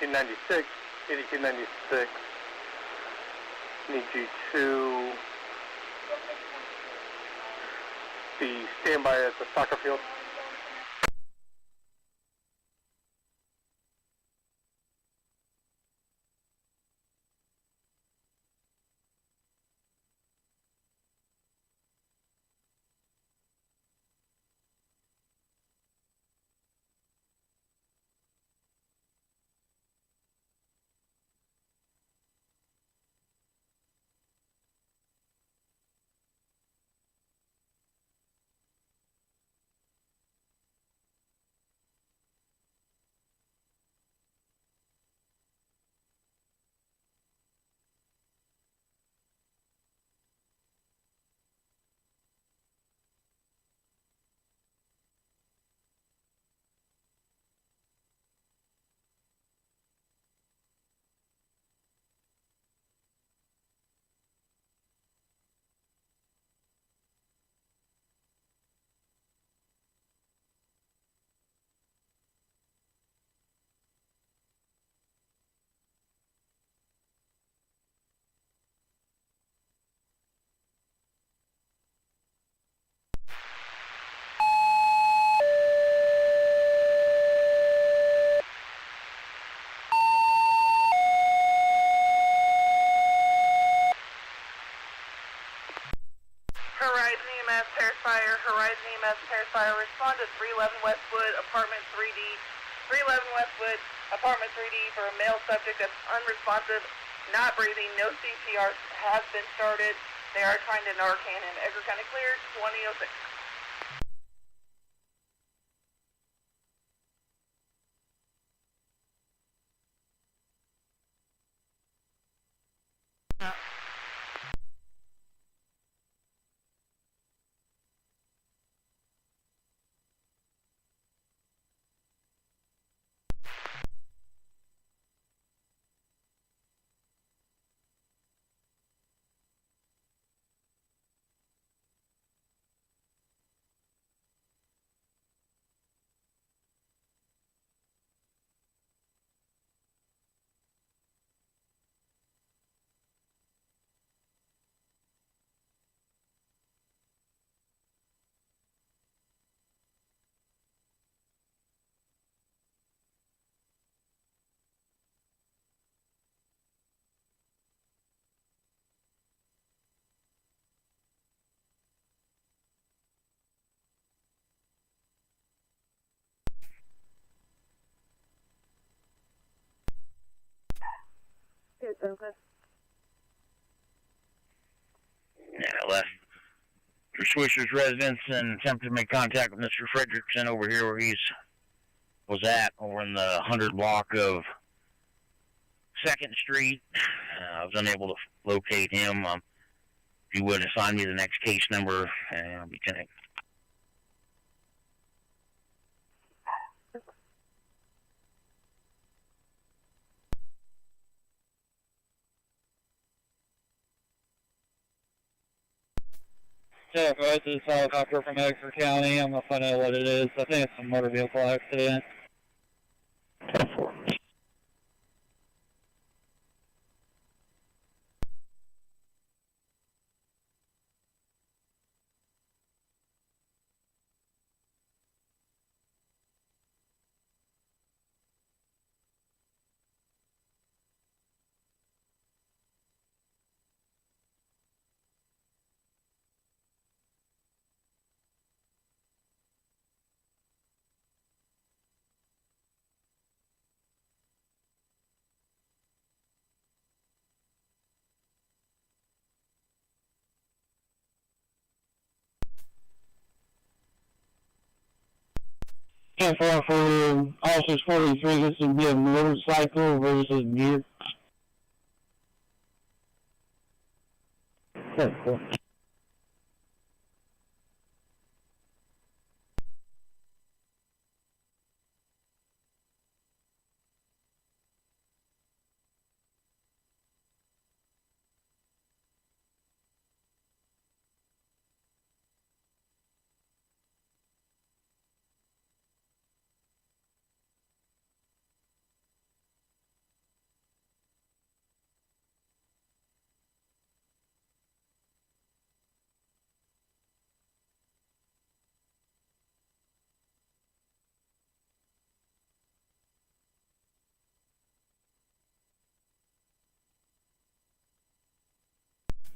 8296, 8296. Need you to be standby at the soccer field. Horizon EMS Terrifier, respond to 311 Westwood, apartment 3D. 311 Westwood, apartment 3D for a male subject that's unresponsive, not breathing, no CPR has been started. They are trying to Narcan him. Edgar County cleared, 2006. Yeah, I left for Swisher's residence and attempted to make contact with Mr. Fredrickson over here where he's was at, over in the 100 block of 2nd Street. I was unable to locate him. If you would assign me the next case number, I'll be connected. Jeff, this is a helicopter from Exeter County. I'm going to find out what it is. I think it's a motor vehicle accident. 10-4. And for Officers 43, this would be a motorcycle versus gear. 10-4.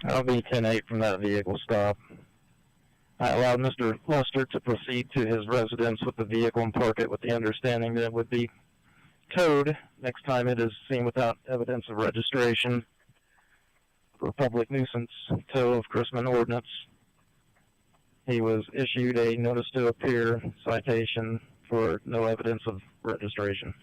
I'll be 10-8 from that vehicle stop. I allowed Mr. Lester to proceed to his residence with the vehicle and park it with the understanding that it would be towed next time it is seen without evidence of registration for public nuisance tow of Chrisman ordinance. He was issued a notice to appear citation for no evidence of registration.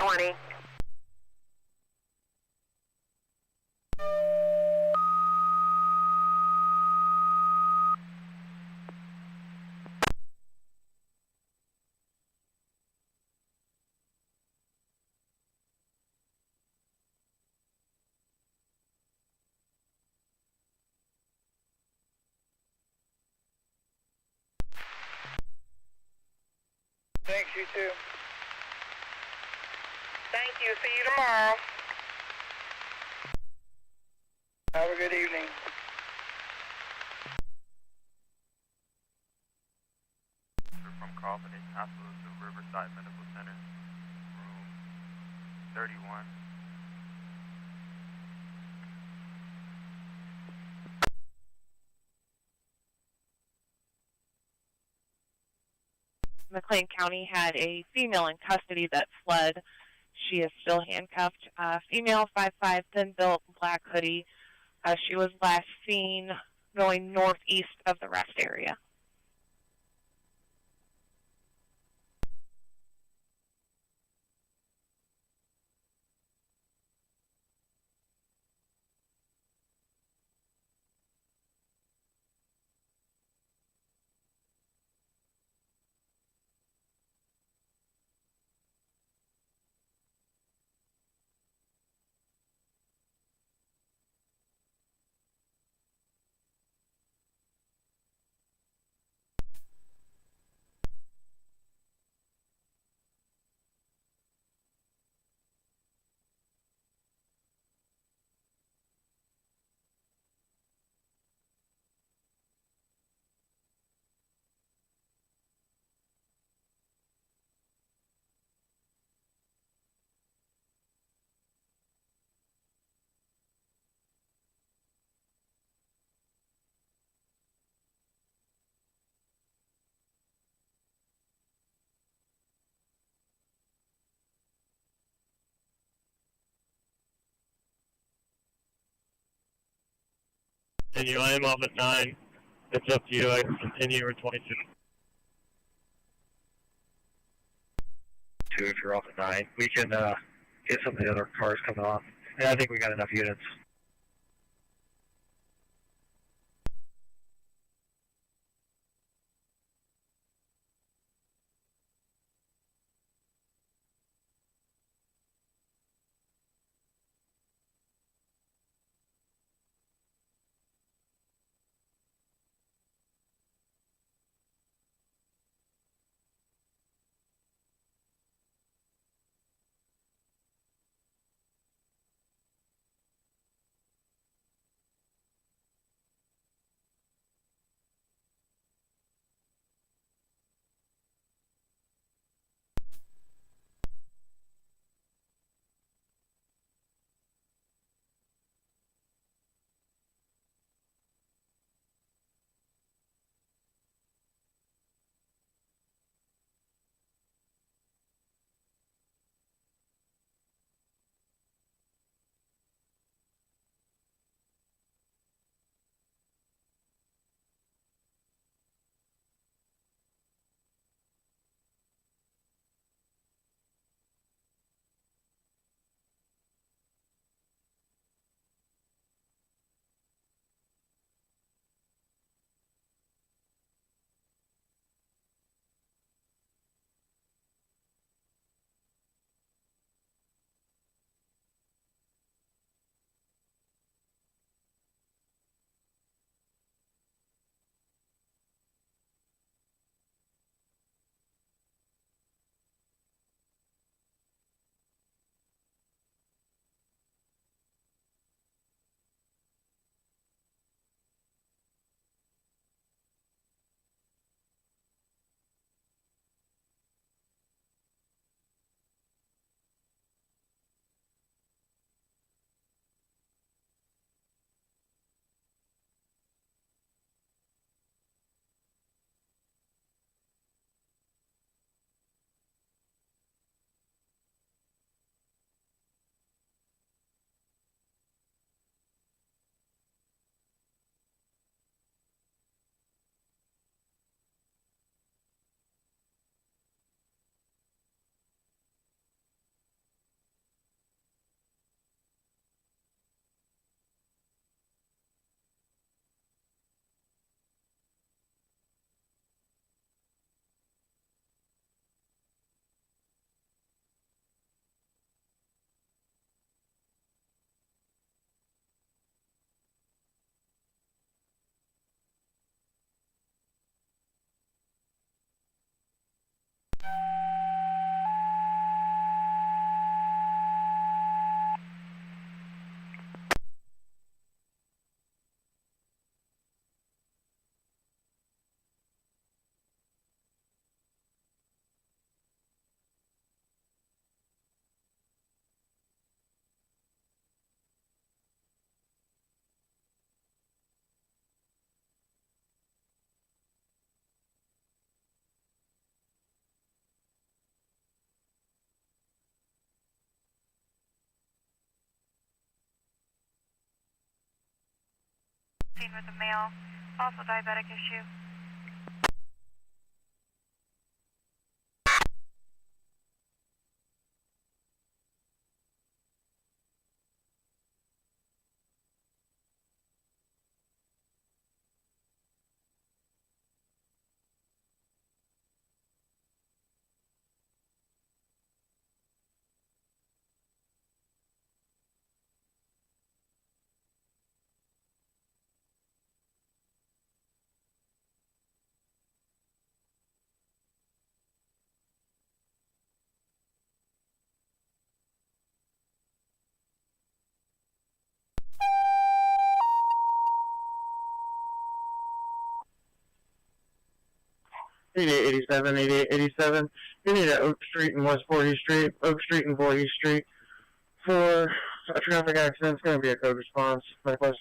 $20. Thanks, you too. Thank you. See you tomorrow. Have a good evening. From Providence Hospital to Riverside Medical Center, room 31. McLean County had a female in custody that fled. She is still handcuffed. Female, 5'5", thin-built, black hoodie. She was last seen going northeast of the rest area. continue. I am off at 9. It's up to you. I can continue or 22. 2 if you're off at 9. We can get some of the other cars coming off. And I think we got enough units. With a male, also diabetic issue. Eighty-eight, 87, 88, 87. You need at Oak Street and West 40th Street, Oak Street and 40th Street. For a traffic accident, it's going to be a code response. My question.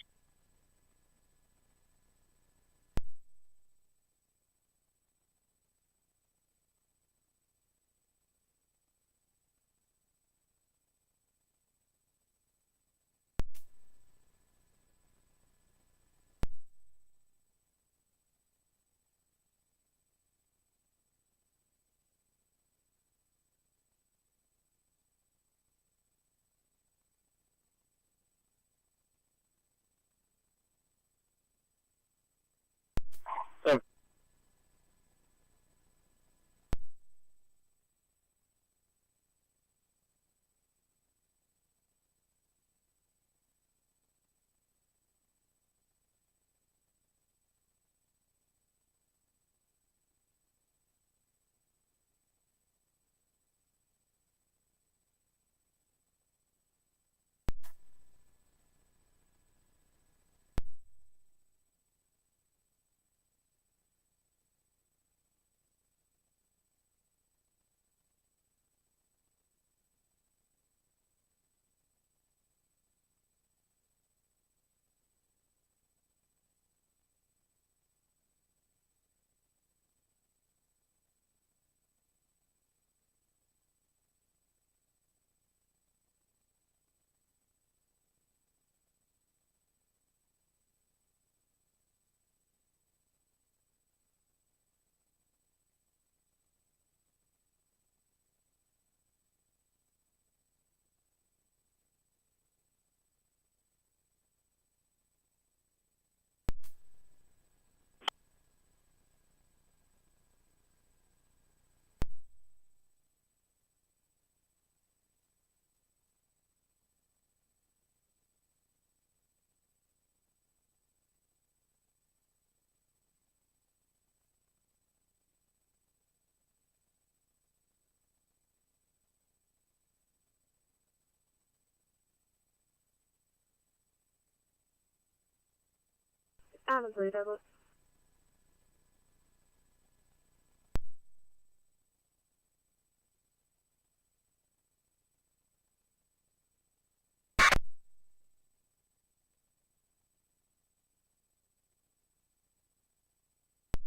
Adams, Douglas.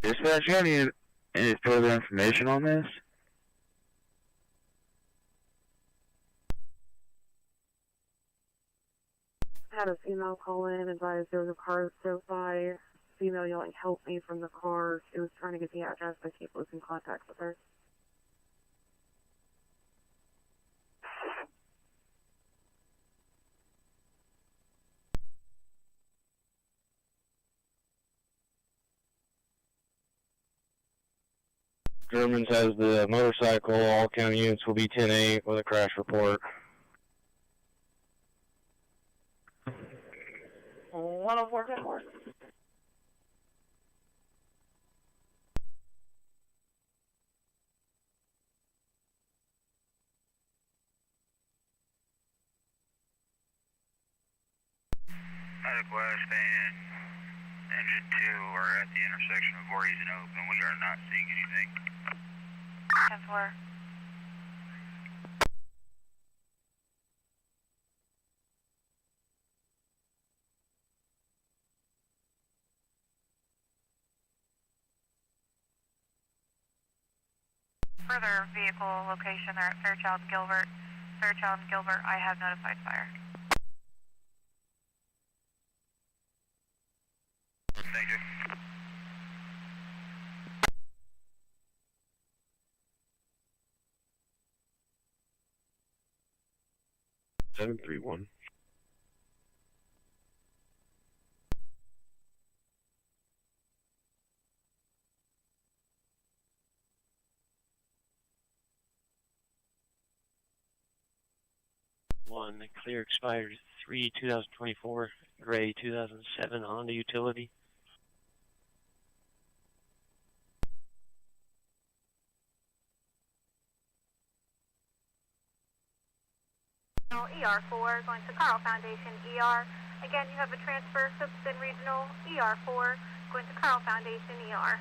Dispatch, you have any further information on this? Had a female call in, advised there was a car drove by. Female yelling, "Help me!" from the car. She was trying to get the address, but keep losing contact with her. German says the motorcycle, all county units will be 10-8 with a crash report. 104. Medic West and Engine 2 are at the intersection of Voorhees and Oak, and we are not seeing anything. 10-4. Further vehicle location, they're at Fairchild and Gilbert. Fairchild and Gilbert, I have notified fire. Thank you. Seven 3-1. One clear expired 3/2024, gray 2007 Honda utility. ER4 going to Carl Foundation ER. Again, you have a transfer, Houston Regional ER4 going to Carl Foundation ER.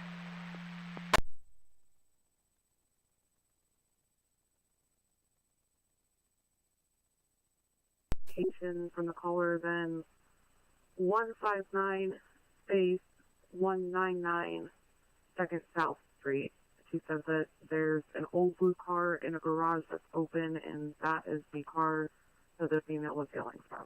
From the caller, then 159 space 199 Second South Street. She says that there's an old blue car in a garage that's open, and that is the car that the female was yelling from.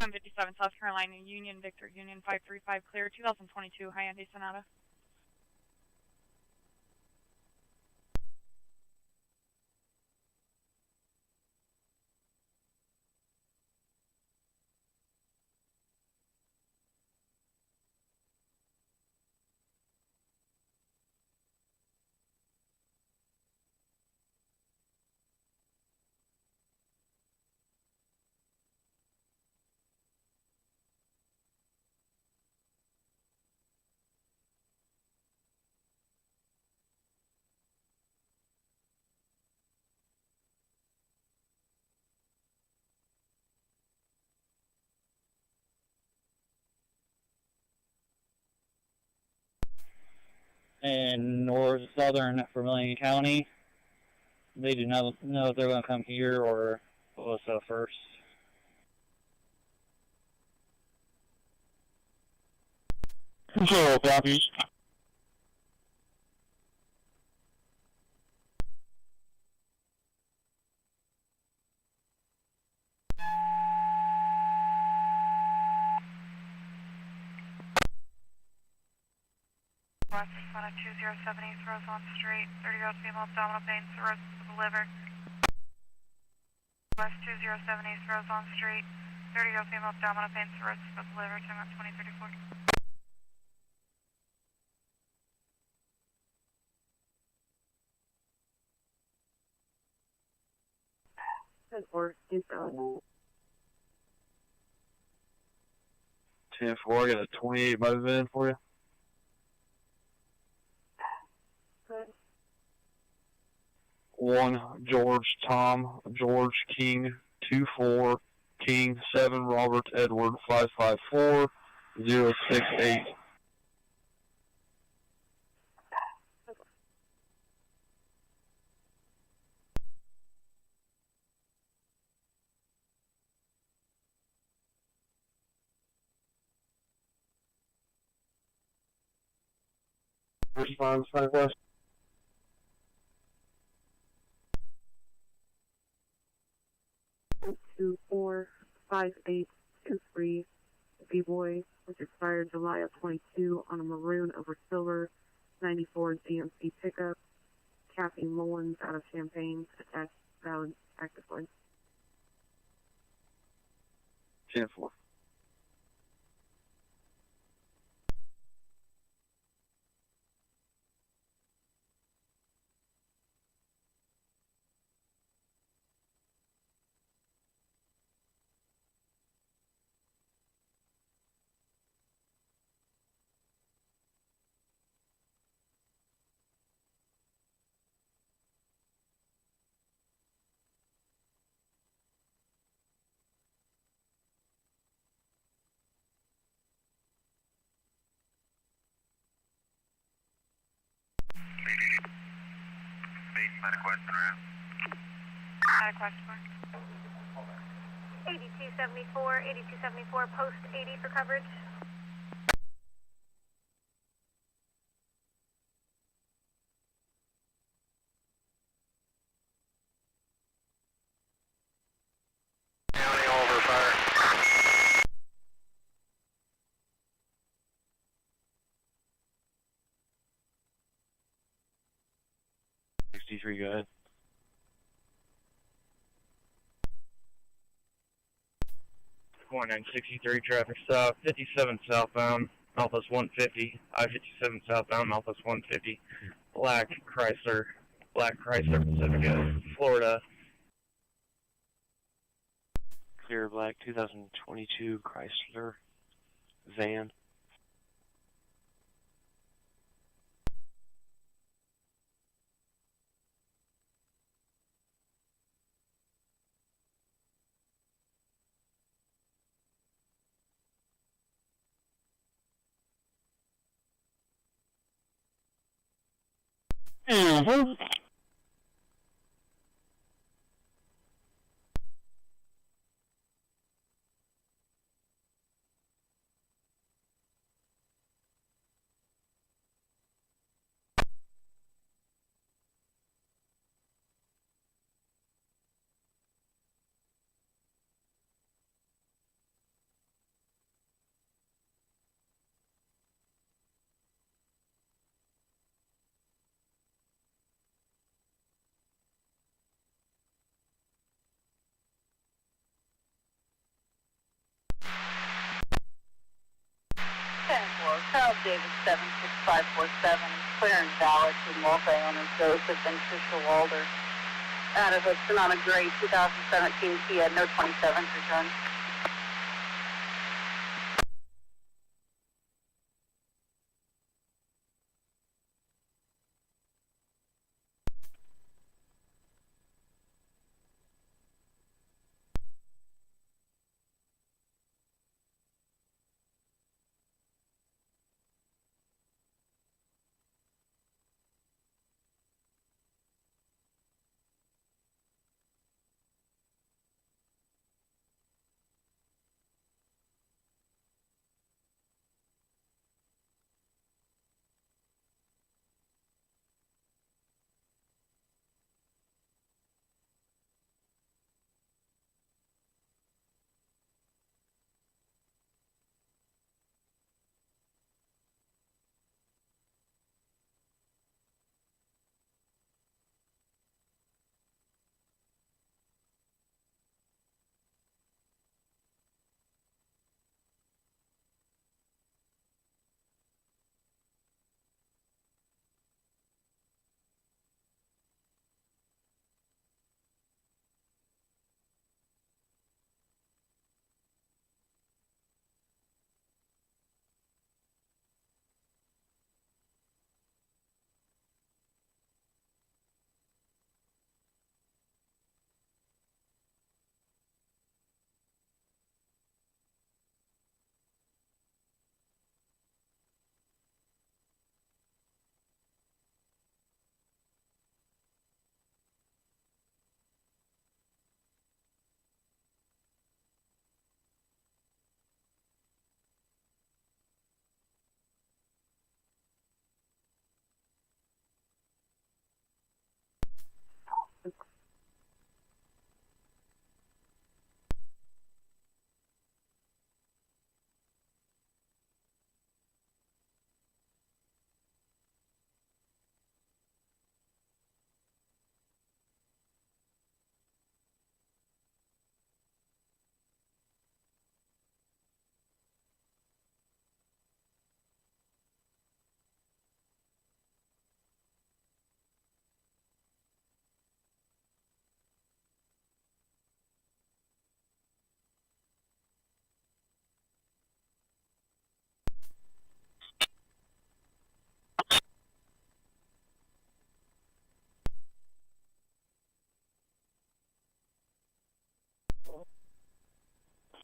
157 South Carolina, Union Victor, Union 535, clear, 2022 Hyundai Sonata. In north southern Vermilion County. They do not know if they're going to come here or us first. Control copies. West 2070 East Rosemont Street, 30-year-old female abdominal pain, cirrhosis of the liver. West 207 East Rosemont Street, 30-year-old female abdominal pain, cirrhosis of the liver, time out 2034. Or is that? 10-4, I got a 28 motive in for you. Good. 1 George Tom George King 24 King 7 Robert Edward 554 068. Response Southwest. 245823 B-Boy, which expired July of 22 on a maroon over silver 94 GMC pickup. Kathy Mullins out of Champaign, attached valid actively. 10-4. Had a question around. Had a question mark. 8274, post 80 for coverage. County over fire. 63, go ahead. One 963 traffic stop, 57 southbound, Northwest 150, I-57 southbound, Northwest 150, Black Chrysler Pacifica, Florida. Clear black 2022 Chrysler van. Mm-hmm. David 76547, clear and valid to multi-owner Joseph and Tricia Walder. Out of a Sonata Gray 2017 Kia, no 27s returned.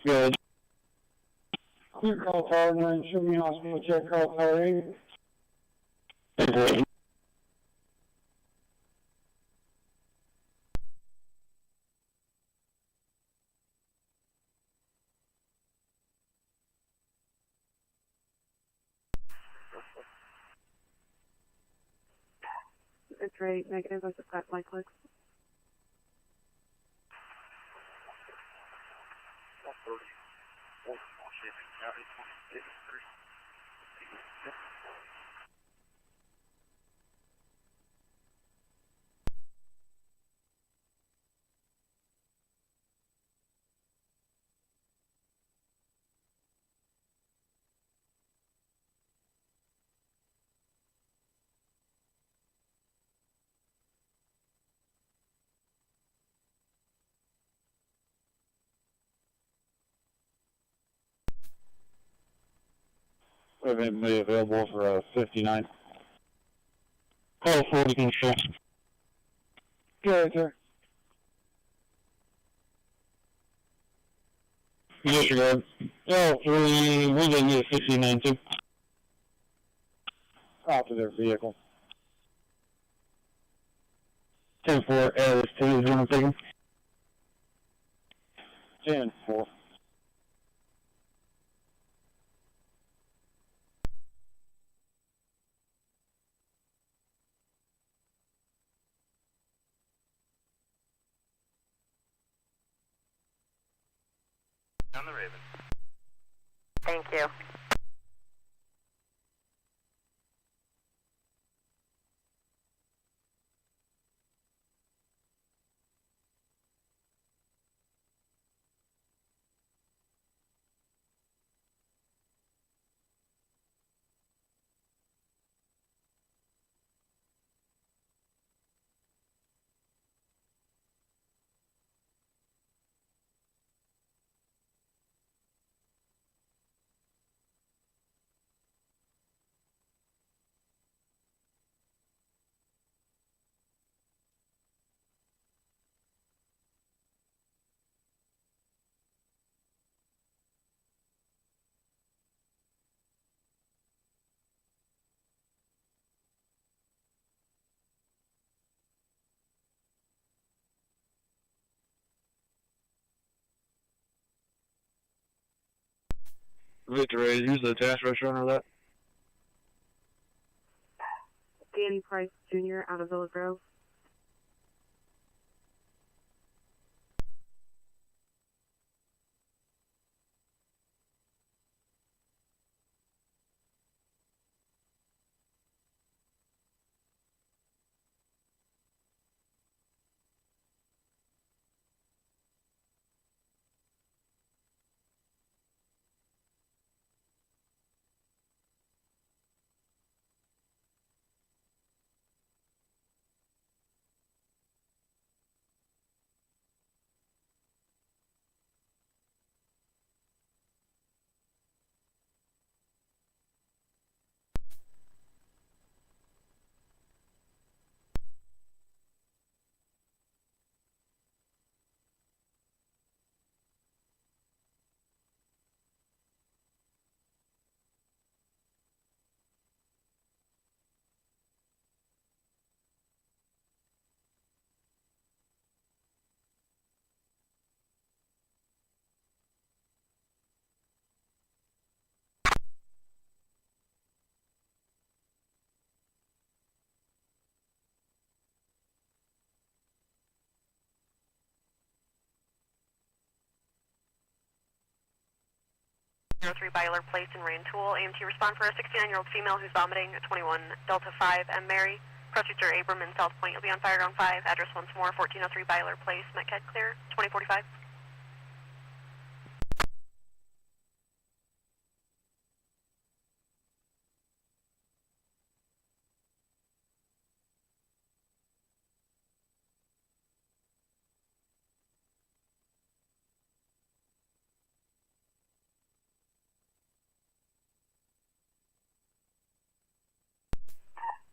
Good. Clear call tower 9, show me hospital check call tower 8. It's right, negative, I just got my clicks. Have anybody available for 59? Call 40 control. Good, sir. Disregard. Oh, we didn't need a 59 too. Off of their vehicle. 10-4, airless 2 is one taken. 10-4. On the Raven. Thank you. Victory, use the task restaurant or that? Danny Price Jr. out of Villa Grove. Three Byler Place in Rantoul. AMT respond for a 69-year-old female who's vomiting at 21 Delta 5 M. Mary. Prosecutor Abram in South Point. You'll be on fire ground 5. Address once more, 1403 Byler Place, Metcat clear, 2045.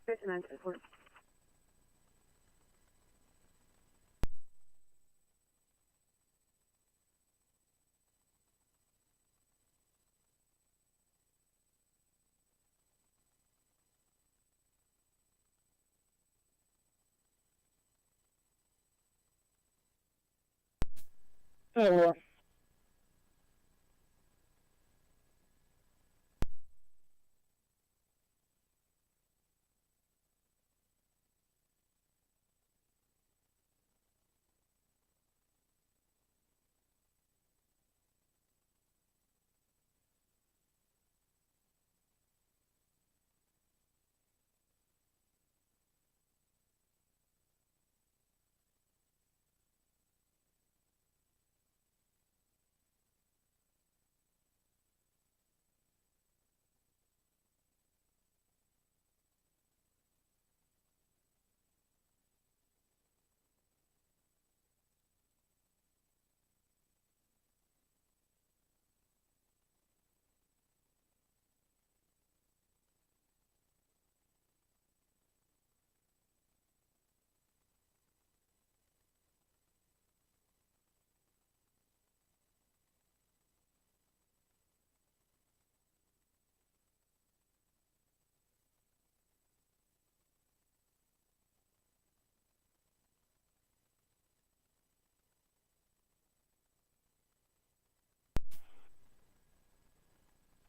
Fifty-nine, 4. Hello.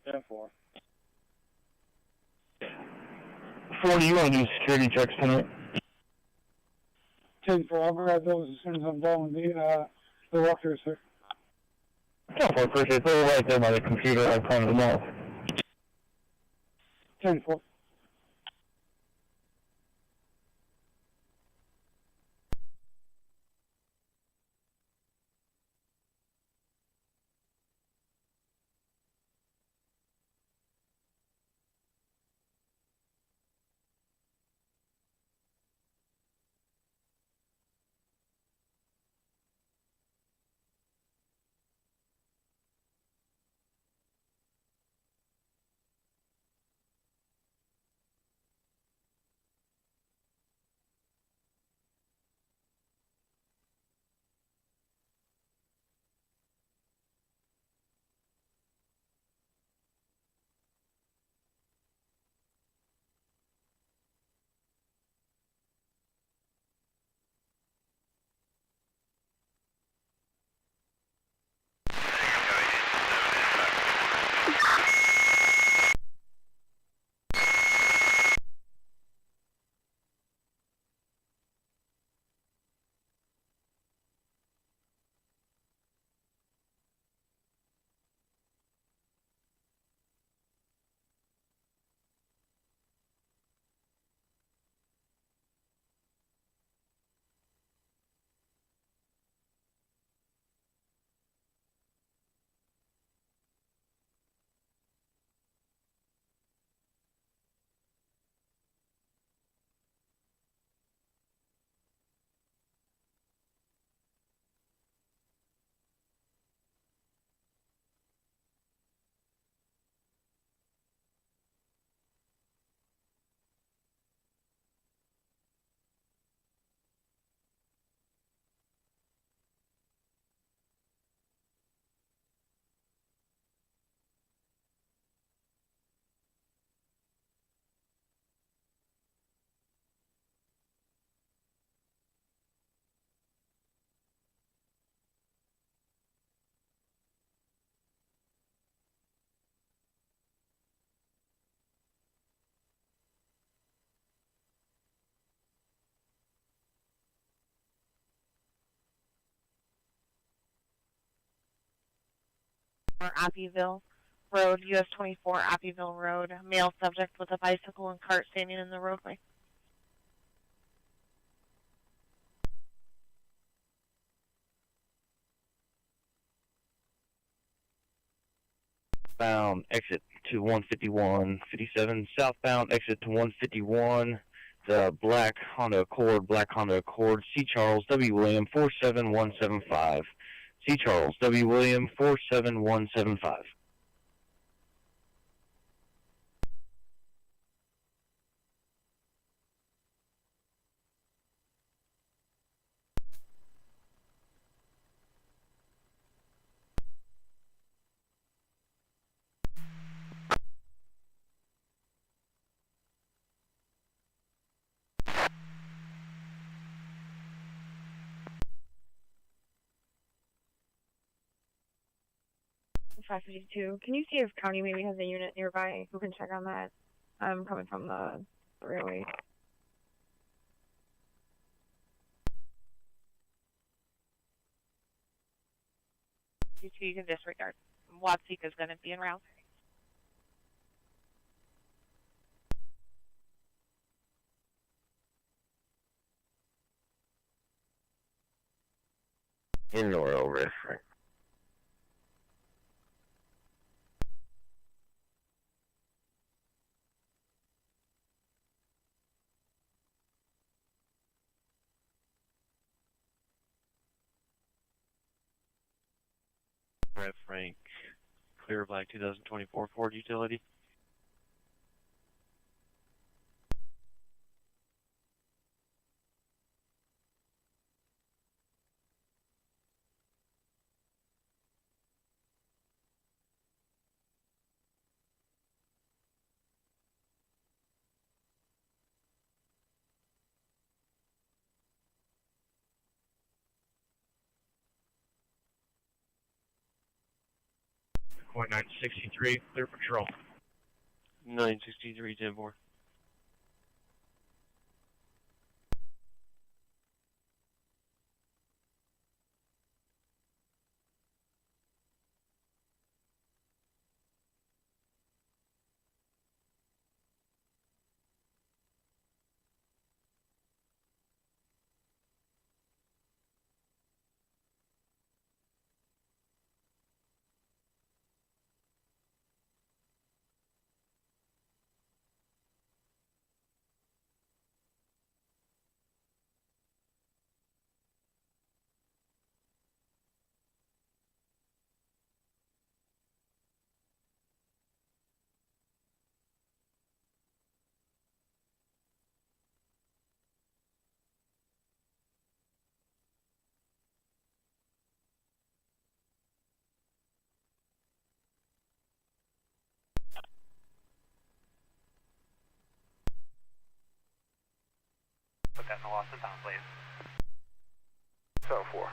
Ten-4. 40, you want to do security checks tonight? 10-4, I'll grab those as soon as I'm done with the walkthrough, sir. Oh, I appreciate it. They're right there by the computer. I printed them off. 10-4. Oppyville Road, US 24 Oppyville Road. Male subject with a bicycle and cart standing in the roadway. Bound exit to 151, 57 southbound exit to 151. The black Honda Accord, C. Charles W. William 47175. C. Charles W. William 47175. Five 52. Can you see if county maybe has a unit nearby who can check on that? I'm coming from the railway. You can disregard. Watsika is going to be en route. LoboIRL reference. Red Frank, clear black 2024 Ford utility. Point 963, clear patrol. 963 10-4. Put that in the lost and found, please. So 4.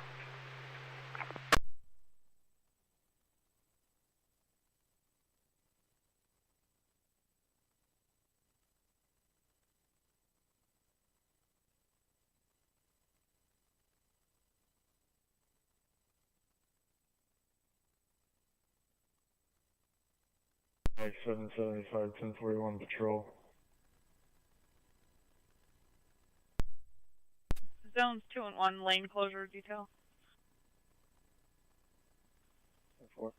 Like 775, 1041 patrol. Zones 2 and 1, lane closure detail. 4.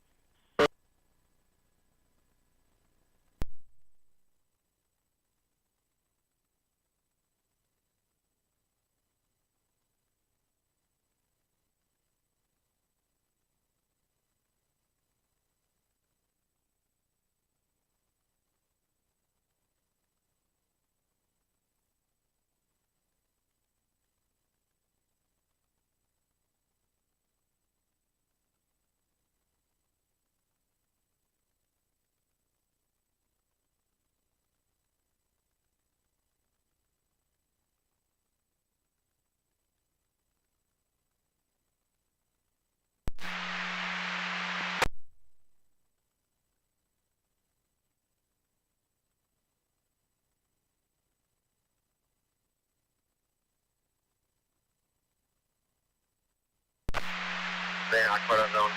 Van Aquila Zone.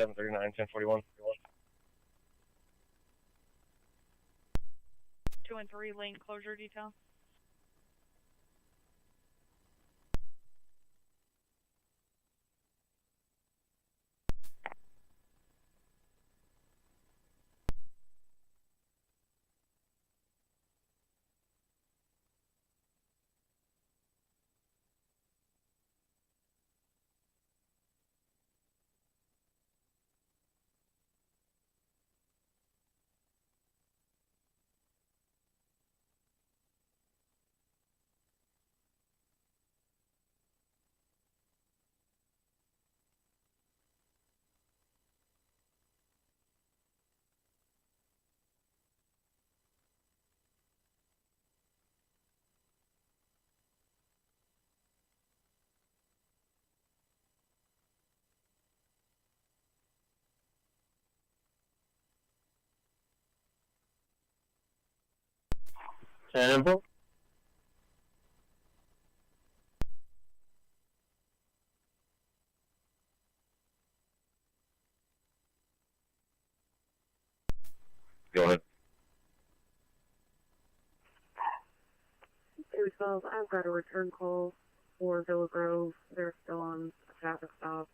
739, 1041. 2 and 3 lane closure detail. Temple. Go ahead. 212, I've got a return call for Villa Grove. They're still on a traffic stop.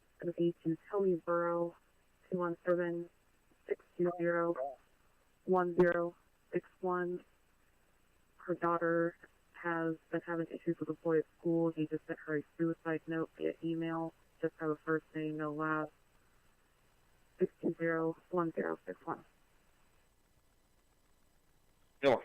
It's going to be to Tony Burrow, 217-620-1061. Her daughter has been having issues with a boy at school. He just sent her a suicide note via email. Just have a first name, no last. 620-1061. Go on.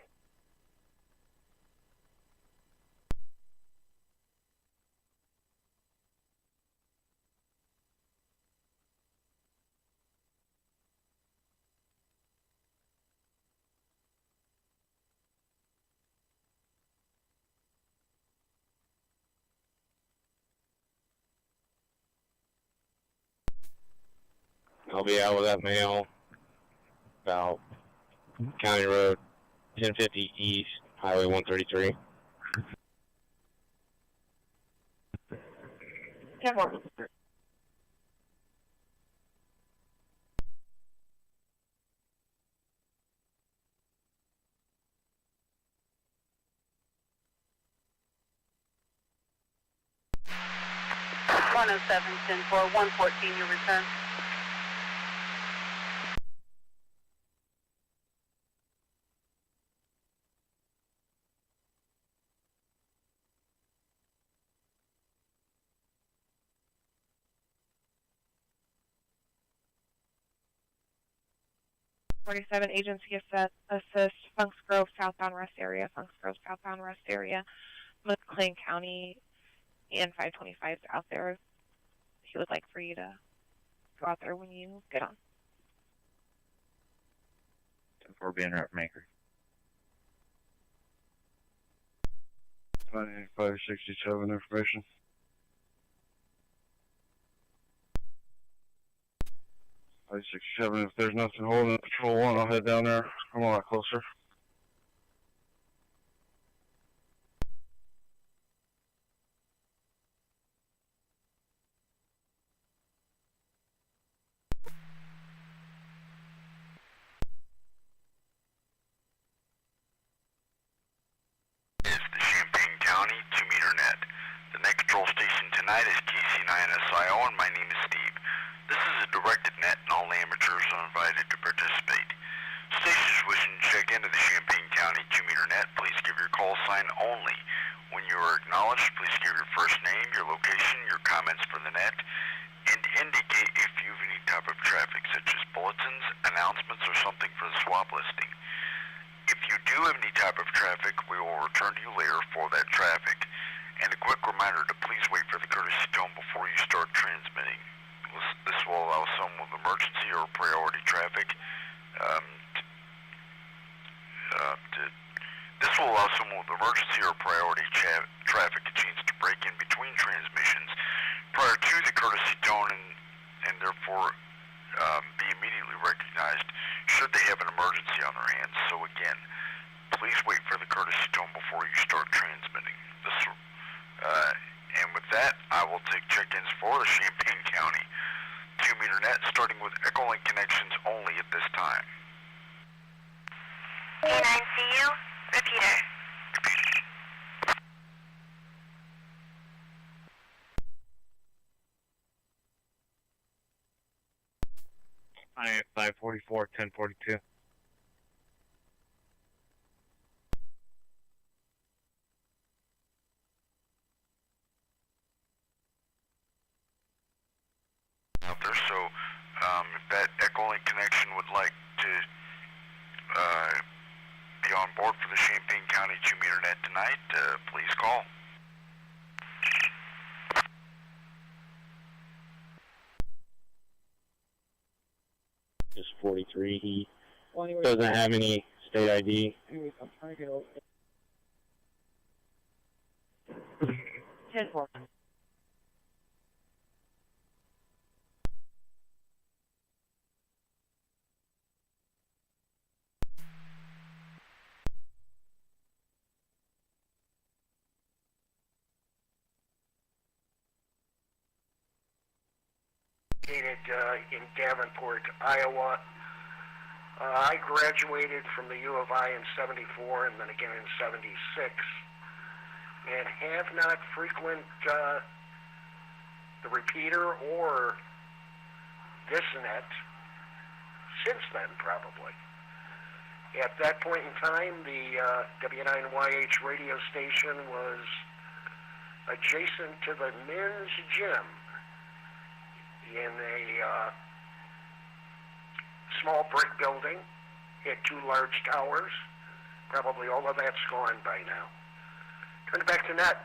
I'll be out with that male about County Road 1050 East, Highway 133. 10 more. One 107, 10-4, 114, your return. .47 agency assist, Funks Grove southbound rest area, Funks Grove southbound rest area, McLean County, and 525's out there. He would like for you to go out there when you get on. 10-4 being rep maker. 567 information. 567, if there's nothing holding at Patrol 1, I'll head down there. I'm a lot closer. Is the Champaign County 2-meter net. The next patrol station tonight is KC9SIO, and my name is Steve. This is a directed net, and all amateurs are invited to participate. Stations wishing to check into the Champaign County 2-meter net, please give your call sign only. When you are acknowledged, please give your first name, your location, your comments for the net, and indicate if you have any type of traffic, such as bulletins, announcements, or something for the swap listing. If you do have any type of traffic, we will return to you later for that traffic. And a quick reminder to please wait for the courtesy tone before you start transmitting. This will allow someone with emergency or priority traffic This will allow someone with emergency or priority traffic a chance to break in between transmissions prior to the courtesy tone and therefore be immediately recognized should they have an emergency on their hands. So again, please wait for the courtesy tone before you start transmitting. And with that, I will take check-ins for the Champaign County 2 2-meter net, starting with Echolink connections only at this time. K9CU, repeater. I 544, 1042. Out there, so if that Echolink connection would like to be on board for the Champaign County 2-meter net tonight, please call. Just 43. He doesn't have any state ID. 10-4. In Davenport, Iowa. I graduated from the U of I in '74 and then again in '76, and have not frequented the repeater or this net since then, probably. At that point in time, the W9YH radio station was adjacent to the men's gym in a small brick building. Had 2 large towers. Probably all of that's gone by now. Turn it back to net.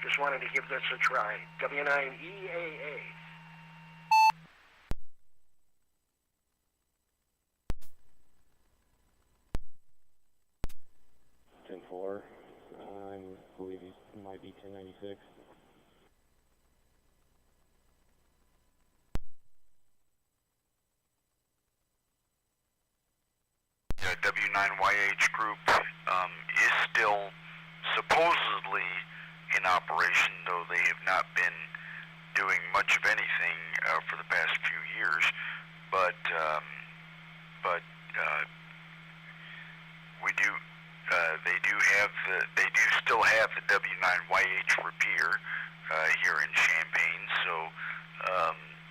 Just wanted to give this a try. W9EAA. .4. I believe he might be 1096. W9YH group is still supposedly in operation, though they have not been doing much of anything for the past few years. But they do still have the W9YH repeater here in Champaign, so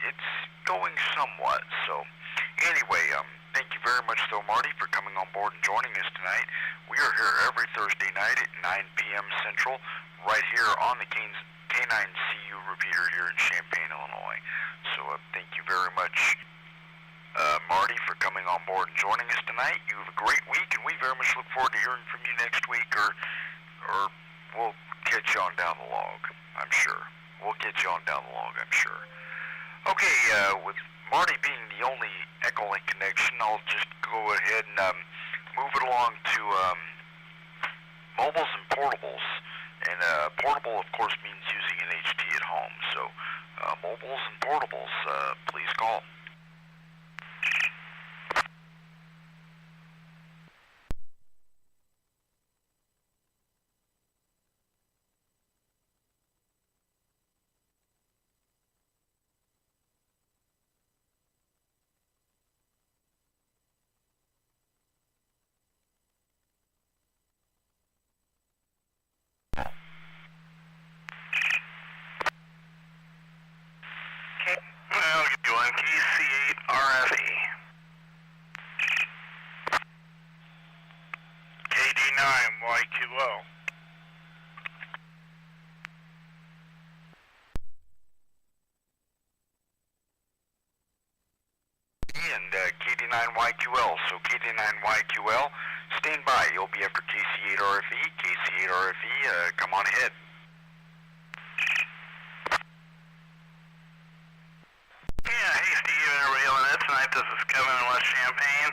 it's going somewhat. So anyway, thank you very much, though, Marty, for coming on board and joining us tonight. We are here every Thursday night at 9 p.m. Central, right here on the K9CU repeater here in Champaign, Illinois. So thank you very much, Marty, for coming on board and joining us tonight. You have a great week, and we very much look forward to hearing from you next week, or we'll catch you on down the log, I'm sure. We'll get you on down the log, I'm sure. Okay, with Marty being the only Echolink connection, I'll just go ahead and move it along to mobiles and portables. And portable, of course, means using an HT at home. So mobiles and portables, please call. I'll give you one KC8RFE. KD9YQO. And KD9YQL. So KD9YQL, stand by. You'll be after KC8RFE. KC8RFE, come on ahead. Yeah, hey Steve and everybody on that tonight. This is Kevin in West Champaign.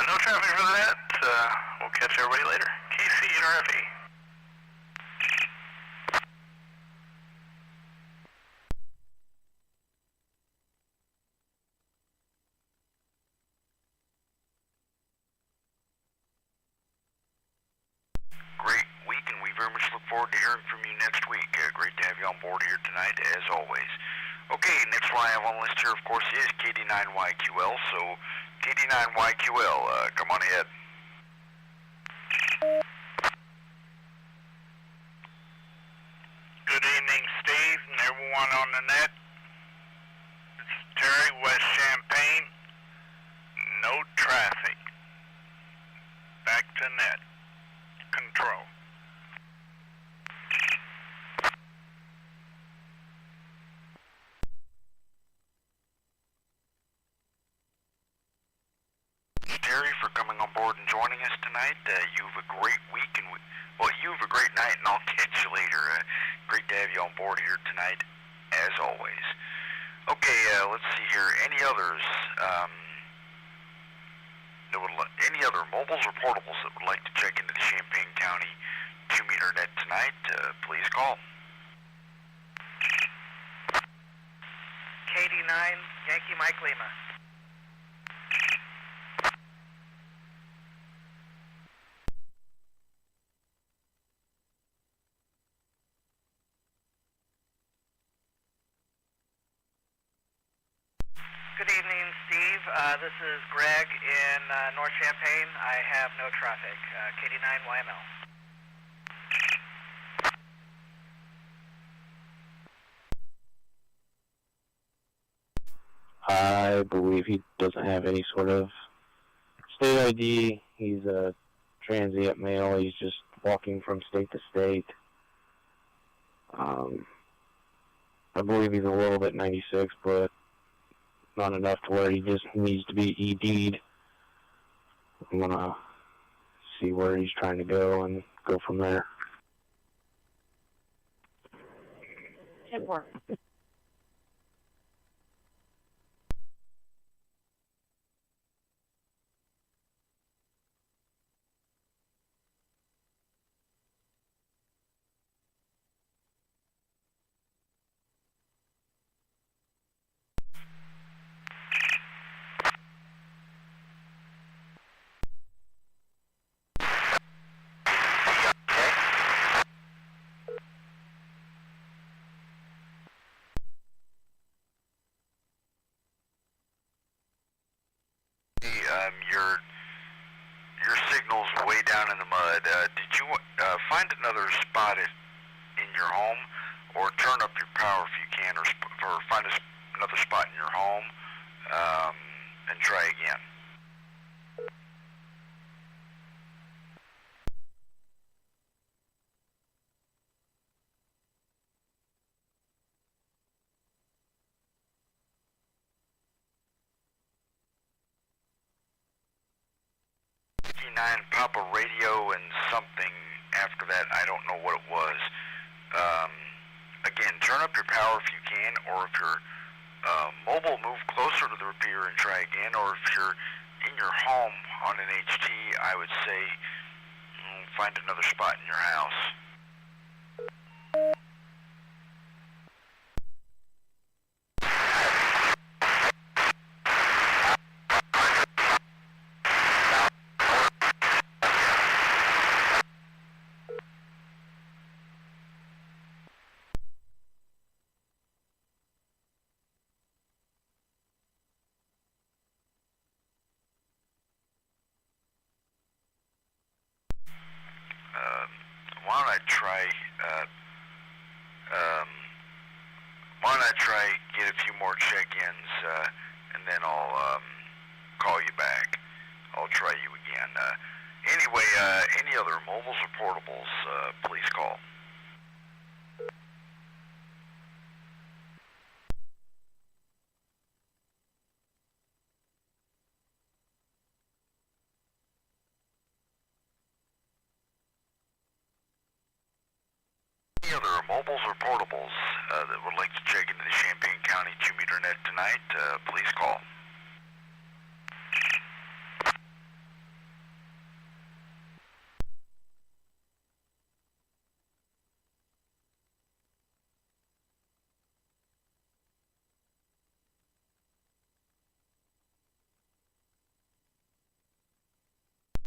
No traffic for that. We'll catch everybody later. KC8RFE. Great week, and we very much look forward to hearing from you next week. Great to have you on board here tonight, as always. Okay, next one I have on the list here, of course, is KD9YQL. So, KD9YQL, come on ahead. Good evening, Steve, and everyone on the net. This is Terry, West Champaign. No traffic. Back to net. Control. Terry, for coming on board and joining us tonight. You have a great week, and you have a great night, and I'll catch you later. Great to have you on board here tonight, as always. Okay, let's see here. Any others? Any other mobiles or portables that would like to check into the Champaign County 2-meter net tonight? Please call. KD9, Yankee Mike Lima. Good evening, Steve. This is Greg in North Champaign. I have no traffic. KD9 YML. I believe he doesn't have any sort of state ID. He's a transient male. He's just walking from state to state. I believe he's a little bit 96, but not enough to where he just needs to be ED'd. I'm going to see where he's trying to go and go from there. 10-4. Your signal's way down in the mud. Did you find another spot in your home, or turn up your power if you can, or find another spot in your home and try again? Papa radio and something after that. I don't know what it was. Again, turn up your power if you can, or if you're mobile, move closer to the repeater and try again, or if you're in your home on an HT, I would say find another spot in your house. Why don't I try get a few more check-ins, and then I'll call you back. I'll try you again. Anyway, any other mobiles or portables, please call. Any other mobiles or portables that would like to check into the Champaign County 2-meter net tonight, please call.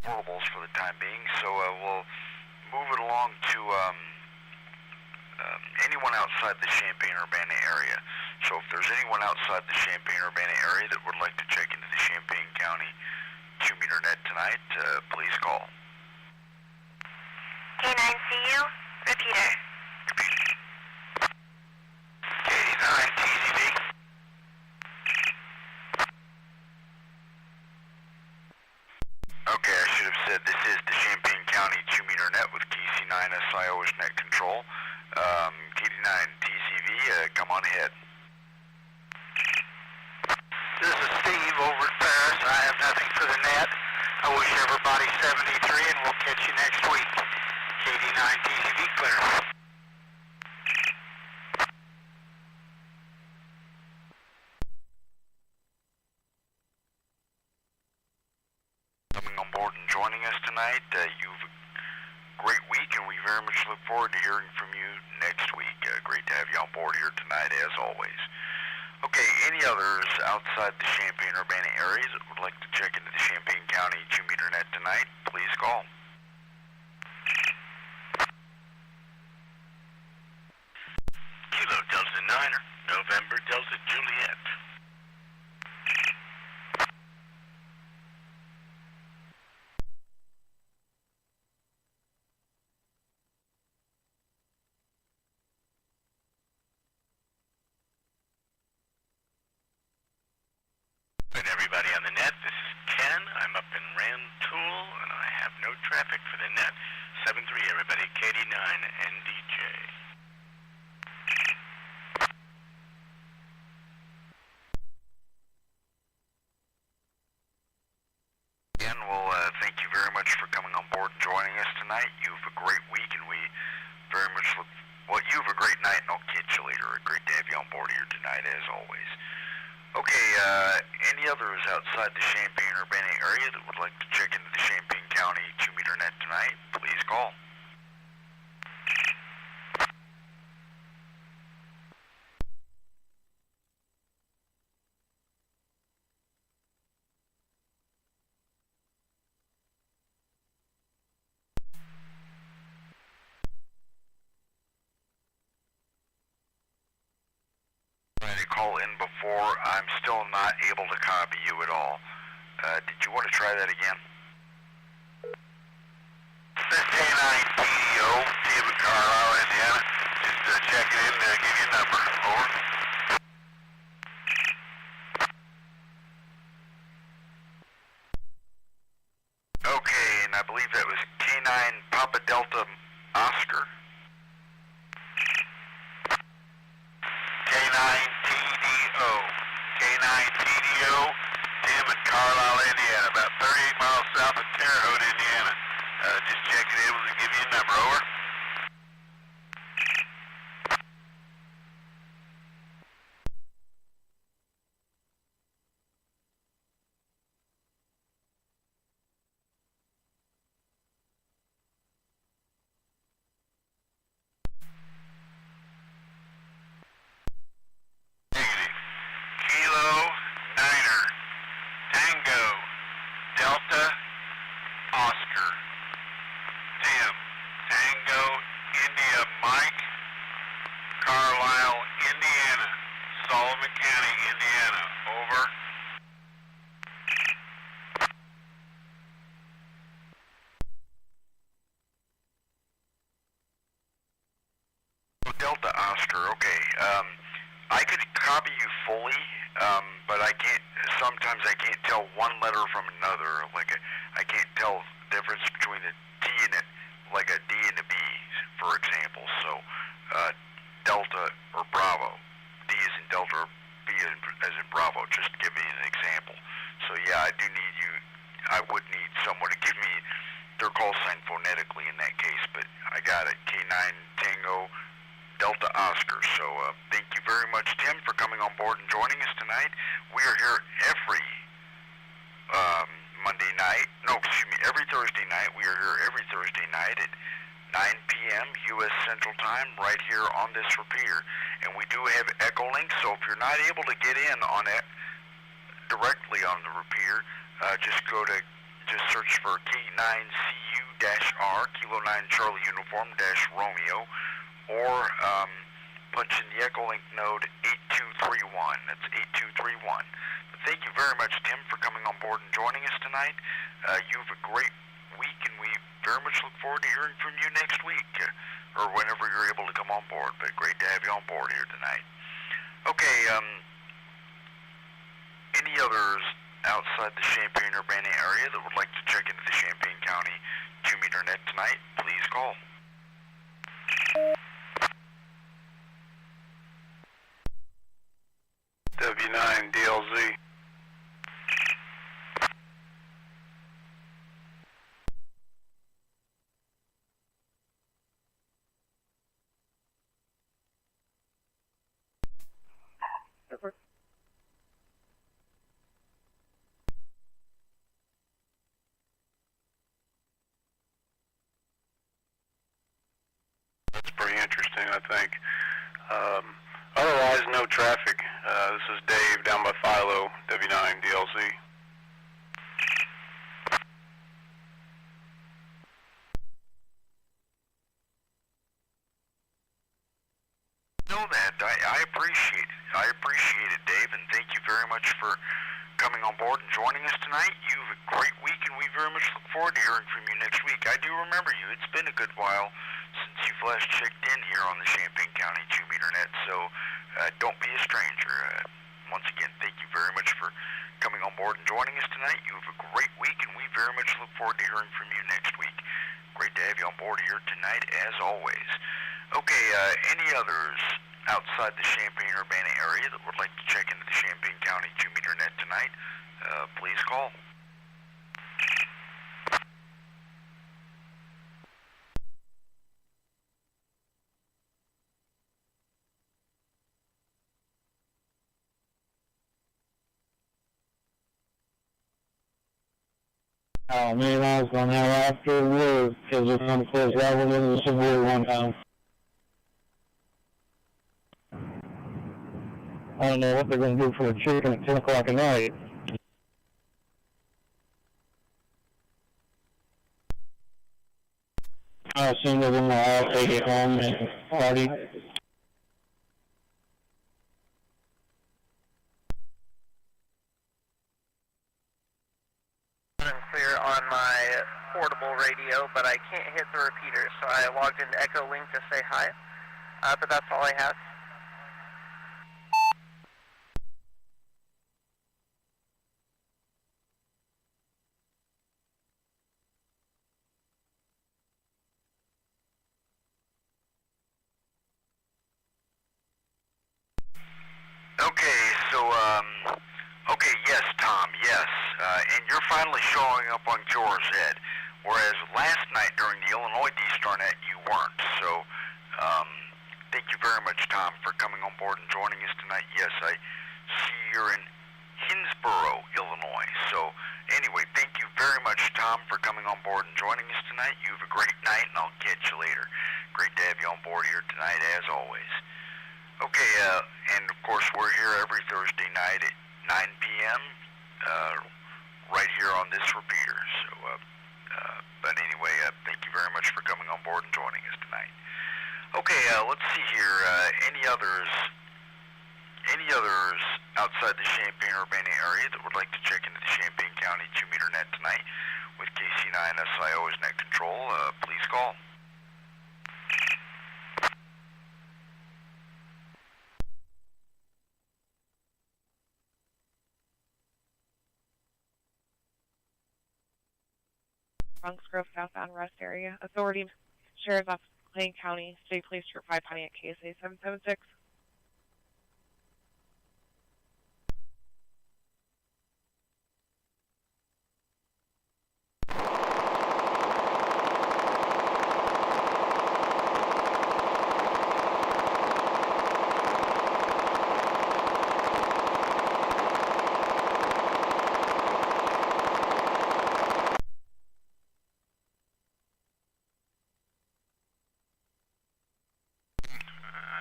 Portables for the time being, so we'll move it along to anyone outside the Champaign-Urbana area. So if there's anyone outside the Champaign-Urbana area that would like to check into the Champaign County 2-meter net tonight, please call. K9CU, repeater. K9TCV. Okay, I should have said this is the Champaign County 2-meter net with KC9SIO as net control. KD9TCV, come on ahead. This is Steve over at Paris. I have nothing for the net. I wish everybody 73 and we'll catch you next week. KD9TCV clear. Coming on board and joining us tonight. You've a great week, and we very much look forward to hearing from you next week. Great to have you on board here tonight, as always. Okay, any others outside the Champaign-Urbana areas that would like to check into the Champaign County 2-meter net tonight, please call. Kilo Delta Niner, November Delta Juliet. And everybody on the net, this is Ken. I'm up in Rantoul, and I have no traffic for the net. 7-3, everybody, KD9 NDJ. Again, well, thank you very much for coming on board and joining us tonight. You have a great week, and we very much look... Well, you have a great night, and I'll catch you later. Great to have you on board here tonight, as always. Okay, any others outside the Champaign-Urbana area that would like to check into the Champaign County 2-meter net tonight, please call. Trying to call in before. I'm still not able to copy you at all. Did you want to try that again? This is K9TDO, David Carlisle, Indiana. Just checking in to give you a number. Over. Okay, and I believe that was K9 Papa Delta Oscar. K9TDO. K9TDO, Tim in Carlisle, Indiana. About 38 miles south of Terre Haute, Indiana. Just checking in to give you a number. Over. Kilo Niner Tango Delta Oscar Tim Tango India Mike Carlisle, Indiana, Solomon County, Indiana. Over. Delta Oscar, okay. I could copy you fully, but I can't, sometimes I can't tell one letter from another. I can't tell the difference between a T and like a D and a B, for example. So, Delta or Bravo. D is in Delta or B as in Bravo, just to give you an example. So yeah, I do need you, I would need someone to give me their call sign phonetically in that case, but I got it. K9 Tango Delta Oscar. So thank you very much, Tim, for coming on board and joining us tonight. We are here every every Thursday night. We are here every Thursday night at 9 p.m. U.S. Central Time, right here on this repeater. And we do have Echo Link, so if you're not able to get in on it directly on the repeater, just search for K9CU-R, Kilo 9 Charlie Uniform -Romeo, or punch in the Echolink node 8231. That's 8231. But thank you very much, Tim, for coming on board and joining us tonight. You have a great week, and we very much look forward to hearing from you next week, or whenever you're able to come on board. But great to have you on board here tonight. Okay, any others outside the Champaign-Urbana area that would like to check into the Champaign County 2-meter net tonight, please call. W9 DLZ. That's pretty interesting, I think. Otherwise, no traffic. This is Dave down by Philo, W9 DLC. Know that. I appreciate it. I appreciate it, Dave, and thank you very much for coming on board and joining us tonight. You have a great week, and we very much look forward to hearing from you next week. I do remember you. It's been a good while since you've last checked in here on the Champaign County 2-meter net, so don't be a stranger. Once again, thank you very much for coming on board and joining us tonight. You have a great week, and we very much look forward to hearing from you next week. Great to have you on board here tonight, as always. Okay, any others outside the Champaign-Urbana area that would like to check into the Champaign County 2-meter net tonight, please call. Maybe I was going to have after work because we're going to close level in the subway one time. I don't know what they're going to do for the chicken at 10 o'clock at night. I assume they're going to all take it home and party. Clear on my portable radio, but I can't hit the repeater, so I logged into Echolink to say hi. But that's all I have. Okay, so, okay, yes, Tom, yes, and you're finally showing up on Core's Head, whereas last night during the Illinois D-Star net, you weren't, so, thank you very much, Tom, for coming on board and joining us tonight. Yes, I see you're in Hinsboro, Illinois, so, anyway, thank you very much, Tom, for coming on board and joining us tonight. You have a great night, and I'll catch you later. Great to have you on board here tonight, as always. Okay, and of course we're here every Thursday night at 9 p.m. Right here on this repeater. So, but anyway, thank you very much for coming on board and joining us tonight. Okay, let's see here. Any others outside the Champaign-Urbana area that would like to check into the Champaign County 2-meter net tonight with KC9SIO as net control? Please call. Bronx Grove southbound rest area. Authority, Sheriff's Office, Plain County, State Police Troop 5 Pontiac KSA 776.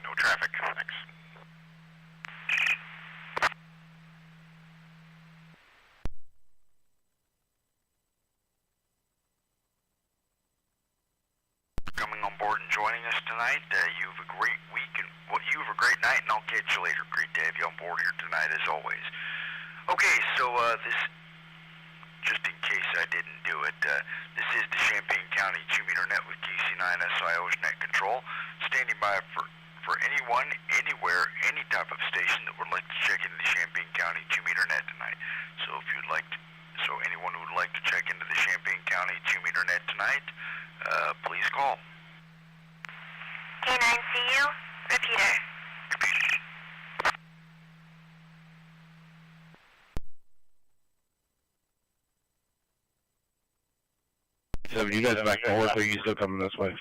No traffic, thanks. Coming on board and joining us tonight. You have a great week, and you have a great night, and I'll catch you later. Great to have you on board here tonight, as always. Okay, so this, just in case I didn't do it, this is the Champaign County 2-meter net with KC9SIO's net control, standing by for anyone, anywhere, any type of station that would like to check into the Champaign County 2-meter net tonight. So if you'd like to, anyone who would like to check into the Champaign County 2-meter net tonight, please call. K9CU, repeater. So you guys back north, or are you still coming this way?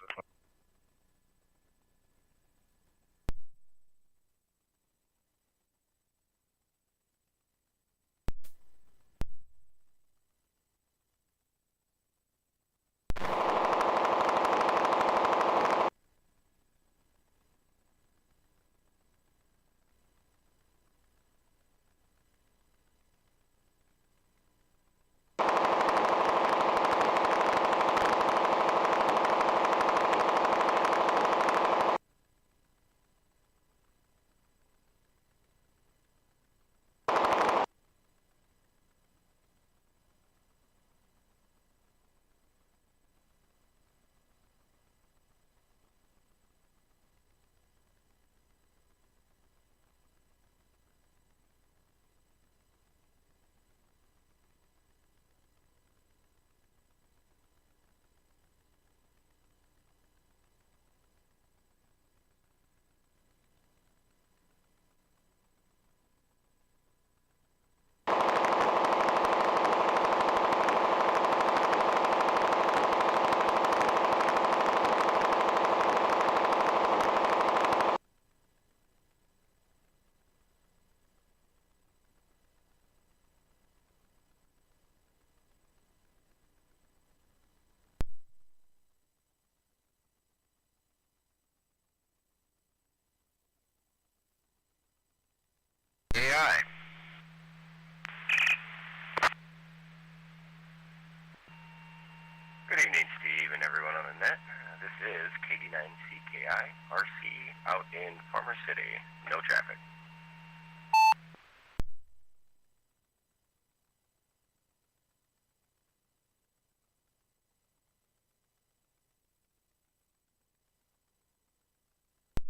AI. Good evening, Steve, and everyone on the net. This is KD9CKI, RC, out in Farmer City. No traffic.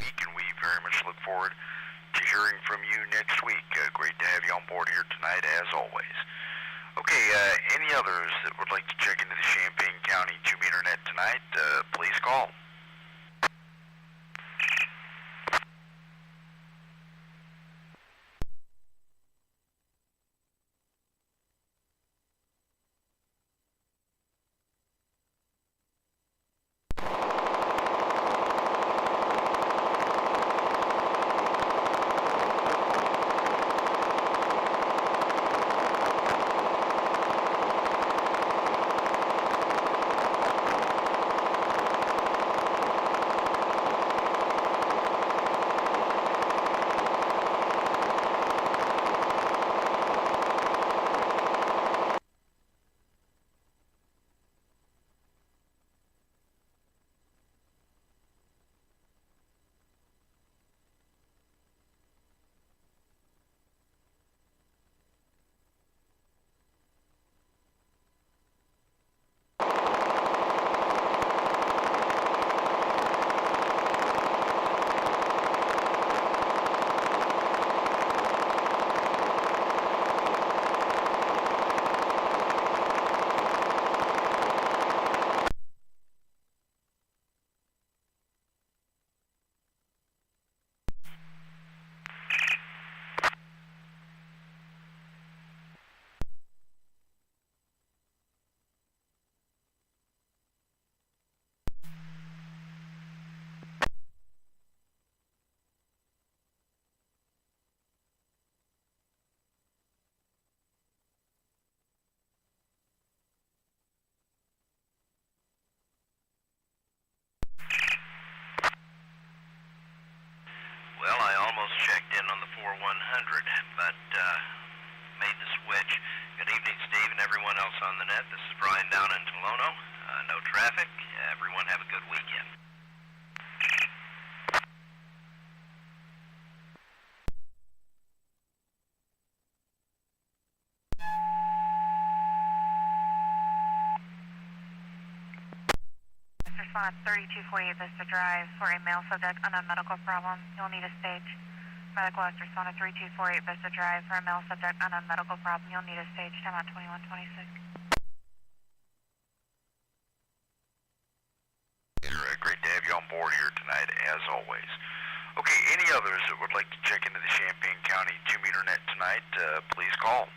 And we very much look forward to hearing from you next week. Great to have you on board here tonight, as always. Okay, any others that would like to check into the Champaign County 2-meter net tonight, please call. Well, I almost checked in on the 4100, but made the switch. Good evening, Steve, and everyone else on the net. This is Brian down in Tolono. No traffic. Everyone have a good weekend. respond 3248 Vista Drive for a male subject on a medical problem. You'll need a stage. Medical West respond to 3248 Vista Drive for a male subject on a medical problem. You'll need a stage. Time out 2126. Great to have you on board here tonight, as always. Okay, any others that would like to check into the Champaign County 2-meter net tonight, please call.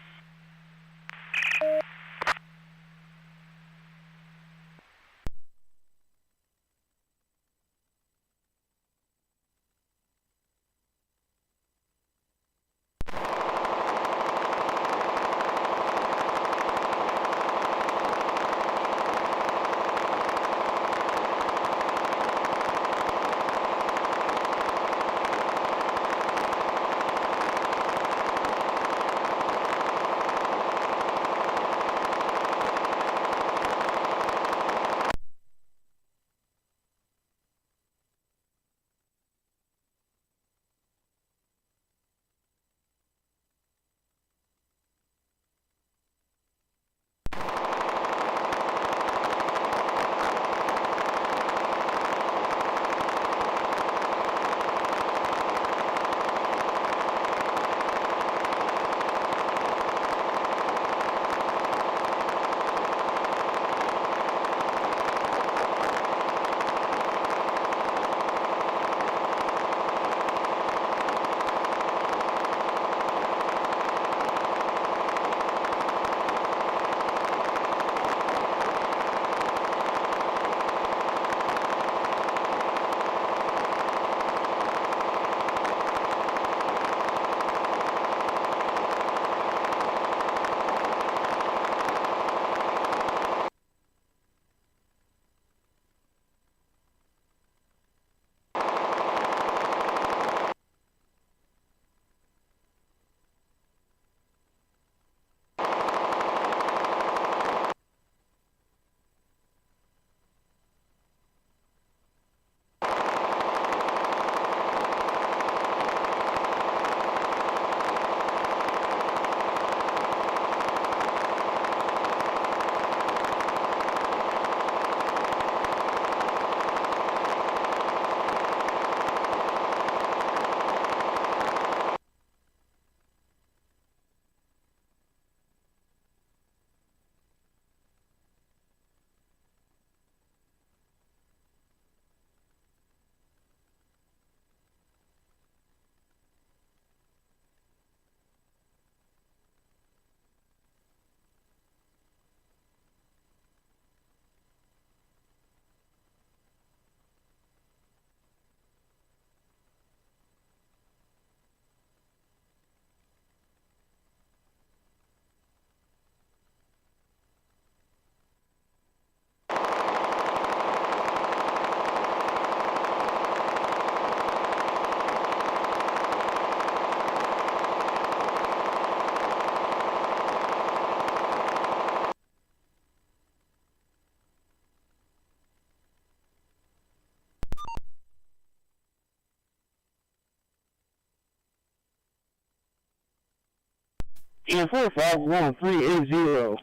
And 451380.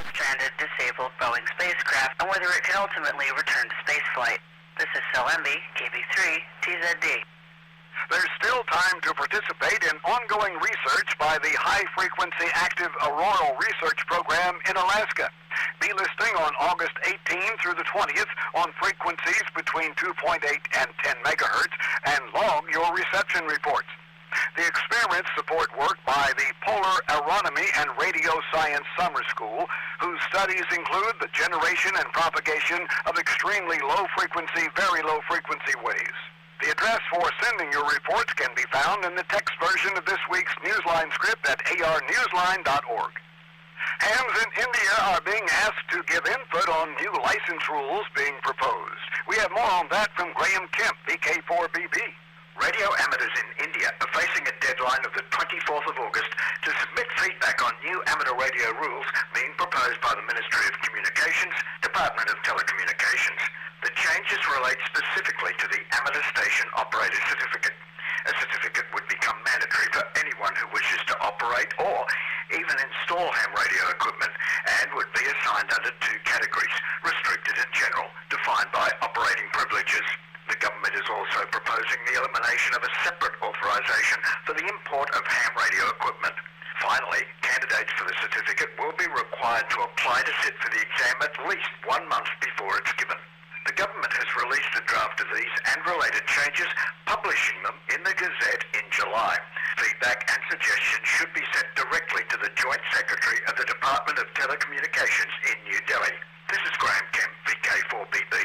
Stranded, disabled Boeing spacecraft and whether it can ultimately return to spaceflight. This is Selembi, KB3, TZD. There's still time to participate in ongoing research by the High Frequency Active Auroral Research Program in Alaska. Be listening on August 18 through the 20th on frequencies between 2.8 and 10 megahertz and log your reception reports. The experiments support work by the Polar Aeronomy and Radio Science Summer School, whose studies include the generation and propagation of extremely low-frequency, very low-frequency waves. The address for sending your reports can be found in the text version of this week's Newsline script at arnewsline.org. Hams in India are being asked to give input on new license rules being proposed. We have more on that from Graham Kemp, VK4BB. Radio amateurs in India are facing a deadline of the 24th of August to submit feedback on new amateur radio rules being proposed by the Ministry of Communications, Department of Telecommunications. The changes relate specifically to the Amateur Station Operator Certificate. A certificate would become mandatory for anyone who wishes to operate or even install ham radio equipment and would be assigned under two categories, restricted and general, defined by operating privileges. The government is also proposing the elimination of a separate authorization for the import of ham radio equipment. Finally, candidates for the certificate will be required to apply to sit for the exam at least 1 month before it's given. The government has released a draft of these and related changes, publishing them in the Gazette in July. Feedback and suggestions should be sent directly to the Joint Secretary of the Department of Telecommunications in New Delhi. This is Graham Kemp, VK4BB.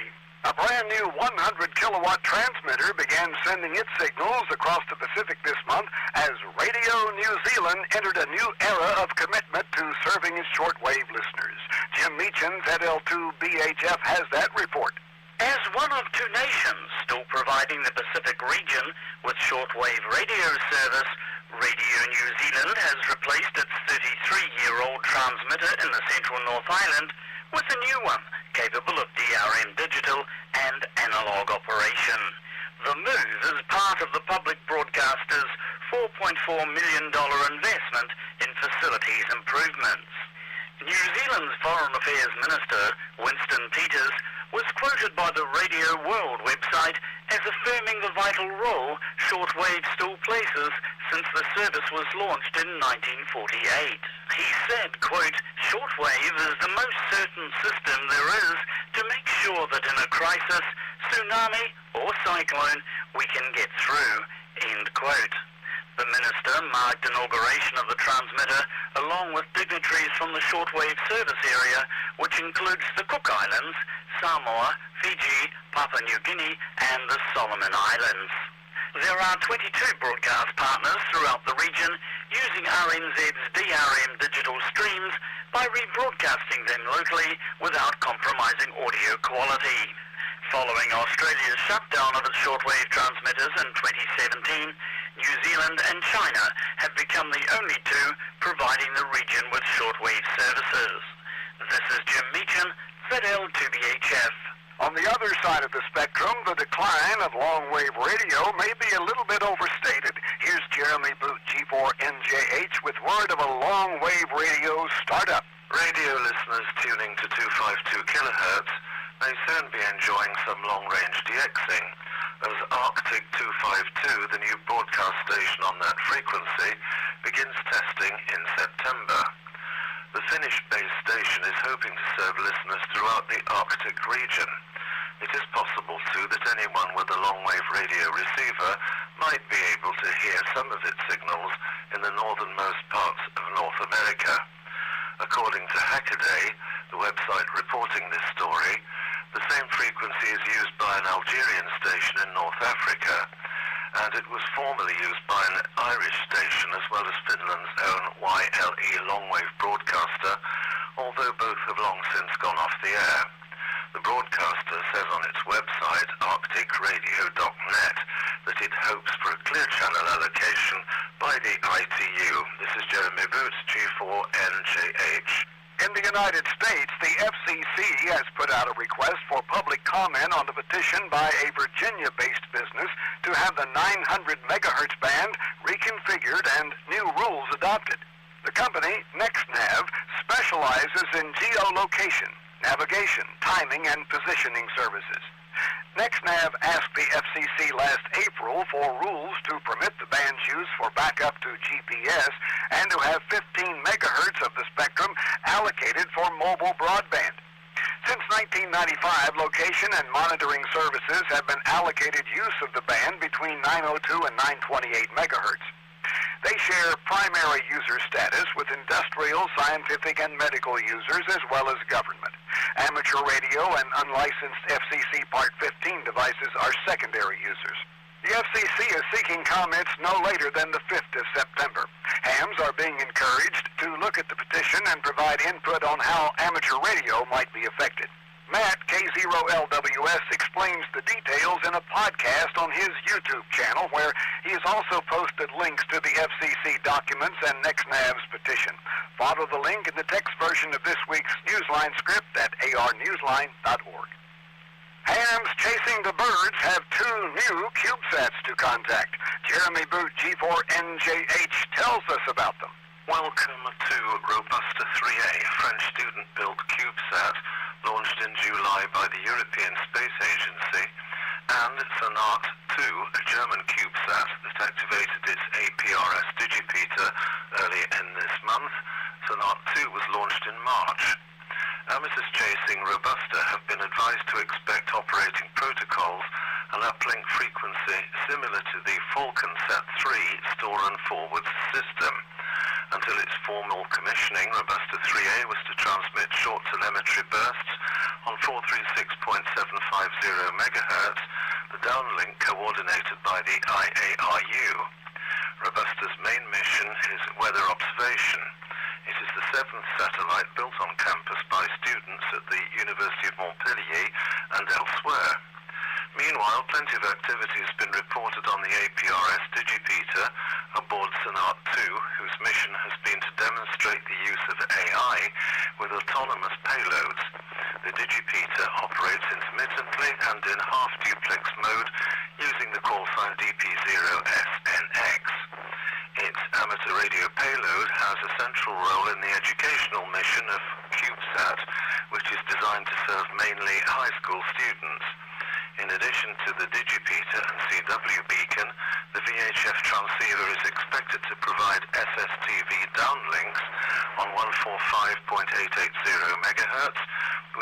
A brand new 100-kilowatt transmitter began sending its signals across the Pacific this month as Radio New Zealand entered a new era of commitment to serving its shortwave listeners. Jim Meechan, ZL2BHF, has that report. As one of two nations still providing the Pacific region with shortwave radio service, Radio New Zealand has replaced its 33-year-old transmitter in the central North Island with a new one capable of DRM digital and analog operation. The move is part of the public broadcaster's $4.4 million investment in facilities improvements. New Zealand's Foreign Affairs Minister, Winston Peters, was quoted by the Radio World website as affirming the vital role shortwave still places since the service was launched in 1948. He said, quote, "Shortwave is the most certain system there is to make sure that in a crisis, tsunami or cyclone, we can get through," end quote. The minister marked inauguration of the transmitter along with dignitaries from the shortwave service area, which includes the Cook Islands, Samoa, Fiji, Papua New Guinea, and the Solomon Islands. There are 22 broadcast partners throughout the region using RNZ's DRM digital streams by rebroadcasting them locally without compromising audio quality. Following Australia's shutdown of its shortwave transmitters in 2017, New Zealand and China have become the only two providing the region with shortwave services. This is Jim Meechan, ZL2BHF. On the other side of the spectrum, the decline of long-wave radio may be a little bit overstated. Here's Jeremy Boot, G4NJH, with word of a long-wave radio startup. Radio listeners tuning to 252 kilohertz may soon be enjoying some long-range DXing, as Arctic 252, the new broadcast station on that frequency, begins testing in September. The Finnish-based station is hoping to serve listeners throughout the Arctic region. It is possible, too, that anyone with a long-wave radio receiver might be able to hear some of its signals in the northernmost parts of North America. According to Hackaday, the website reporting this story, the same frequency is used by an Algerian station in North Africa, and it was formerly used by an Irish station as well as Finland's own YLE longwave broadcaster, although both have long since gone off the air. The broadcaster says on its website, arcticradio.net, that it hopes for a clear channel allocation by the ITU. This is Jeremy Boots, G4NJH. In the United States, the FCC has put out a request for public comment on the petition by a Virginia-based business to have the 900 megahertz band reconfigured and new rules adopted. The company, NextNav, specializes in geolocation, navigation, timing, and positioning services. NextNav asked the FCC last April for rules to permit the band's use for backup to GPS and to have 15 megahertz of the spectrum allocated for mobile broadband. Since 1995, location and monitoring services have been allocated use of the band between 902 and 928 megahertz. They share primary user status with industrial, scientific, and medical users as well as government. Amateur radio and unlicensed FCC Part 15 devices are secondary users. The FCC is seeking comments no later than the 5th of September. Hams are being encouraged to look at the petition and provide input on how amateur radio might be affected. Matt, K0LWS, explains the details in a podcast on his YouTube channel, where he has also posted links to the FCC documents and NextNav's petition. Follow the link in the text version of this week's Newsline script at arnewsline.org. Hams Chasing the Birds have 2 new CubeSats to contact. Jeremy Boot, G4NJH, tells us about them. Welcome to Robusta 3A, French student-built CubeSat, launched in July by the European Space Agency, and Sonat 2, a German CubeSat that activated its APRS digipeater early in this month. Sonat 2 was launched in March. Amethyst Chasing Robusta have been advised to expect operating protocols and uplink frequency similar to the Falconsat 3 store and forward system. Until its formal commissioning, Robusta 3A was to transmit short telemetry bursts on 436.750 MHz, the downlink coordinated by the IARU. Robusta's main mission is weather observation. It is the 7th satellite built on campus by students at the University of Montpellier and elsewhere. Meanwhile, plenty of activity has been reported on the APRS digipeater aboard Sonat 2, whose mission has been to demonstrate the use of AI with autonomous payloads. The digipeater operates intermittently and in half-duplex mode using the call sign DP0SNX. Its amateur radio payload has a central role in the educational mission of CubeSat, which is designed to serve mainly high school students. In addition to the digipeater and CW beacon, the VHF transceiver is expected to provide SSTV downlinks on 145.880 MHz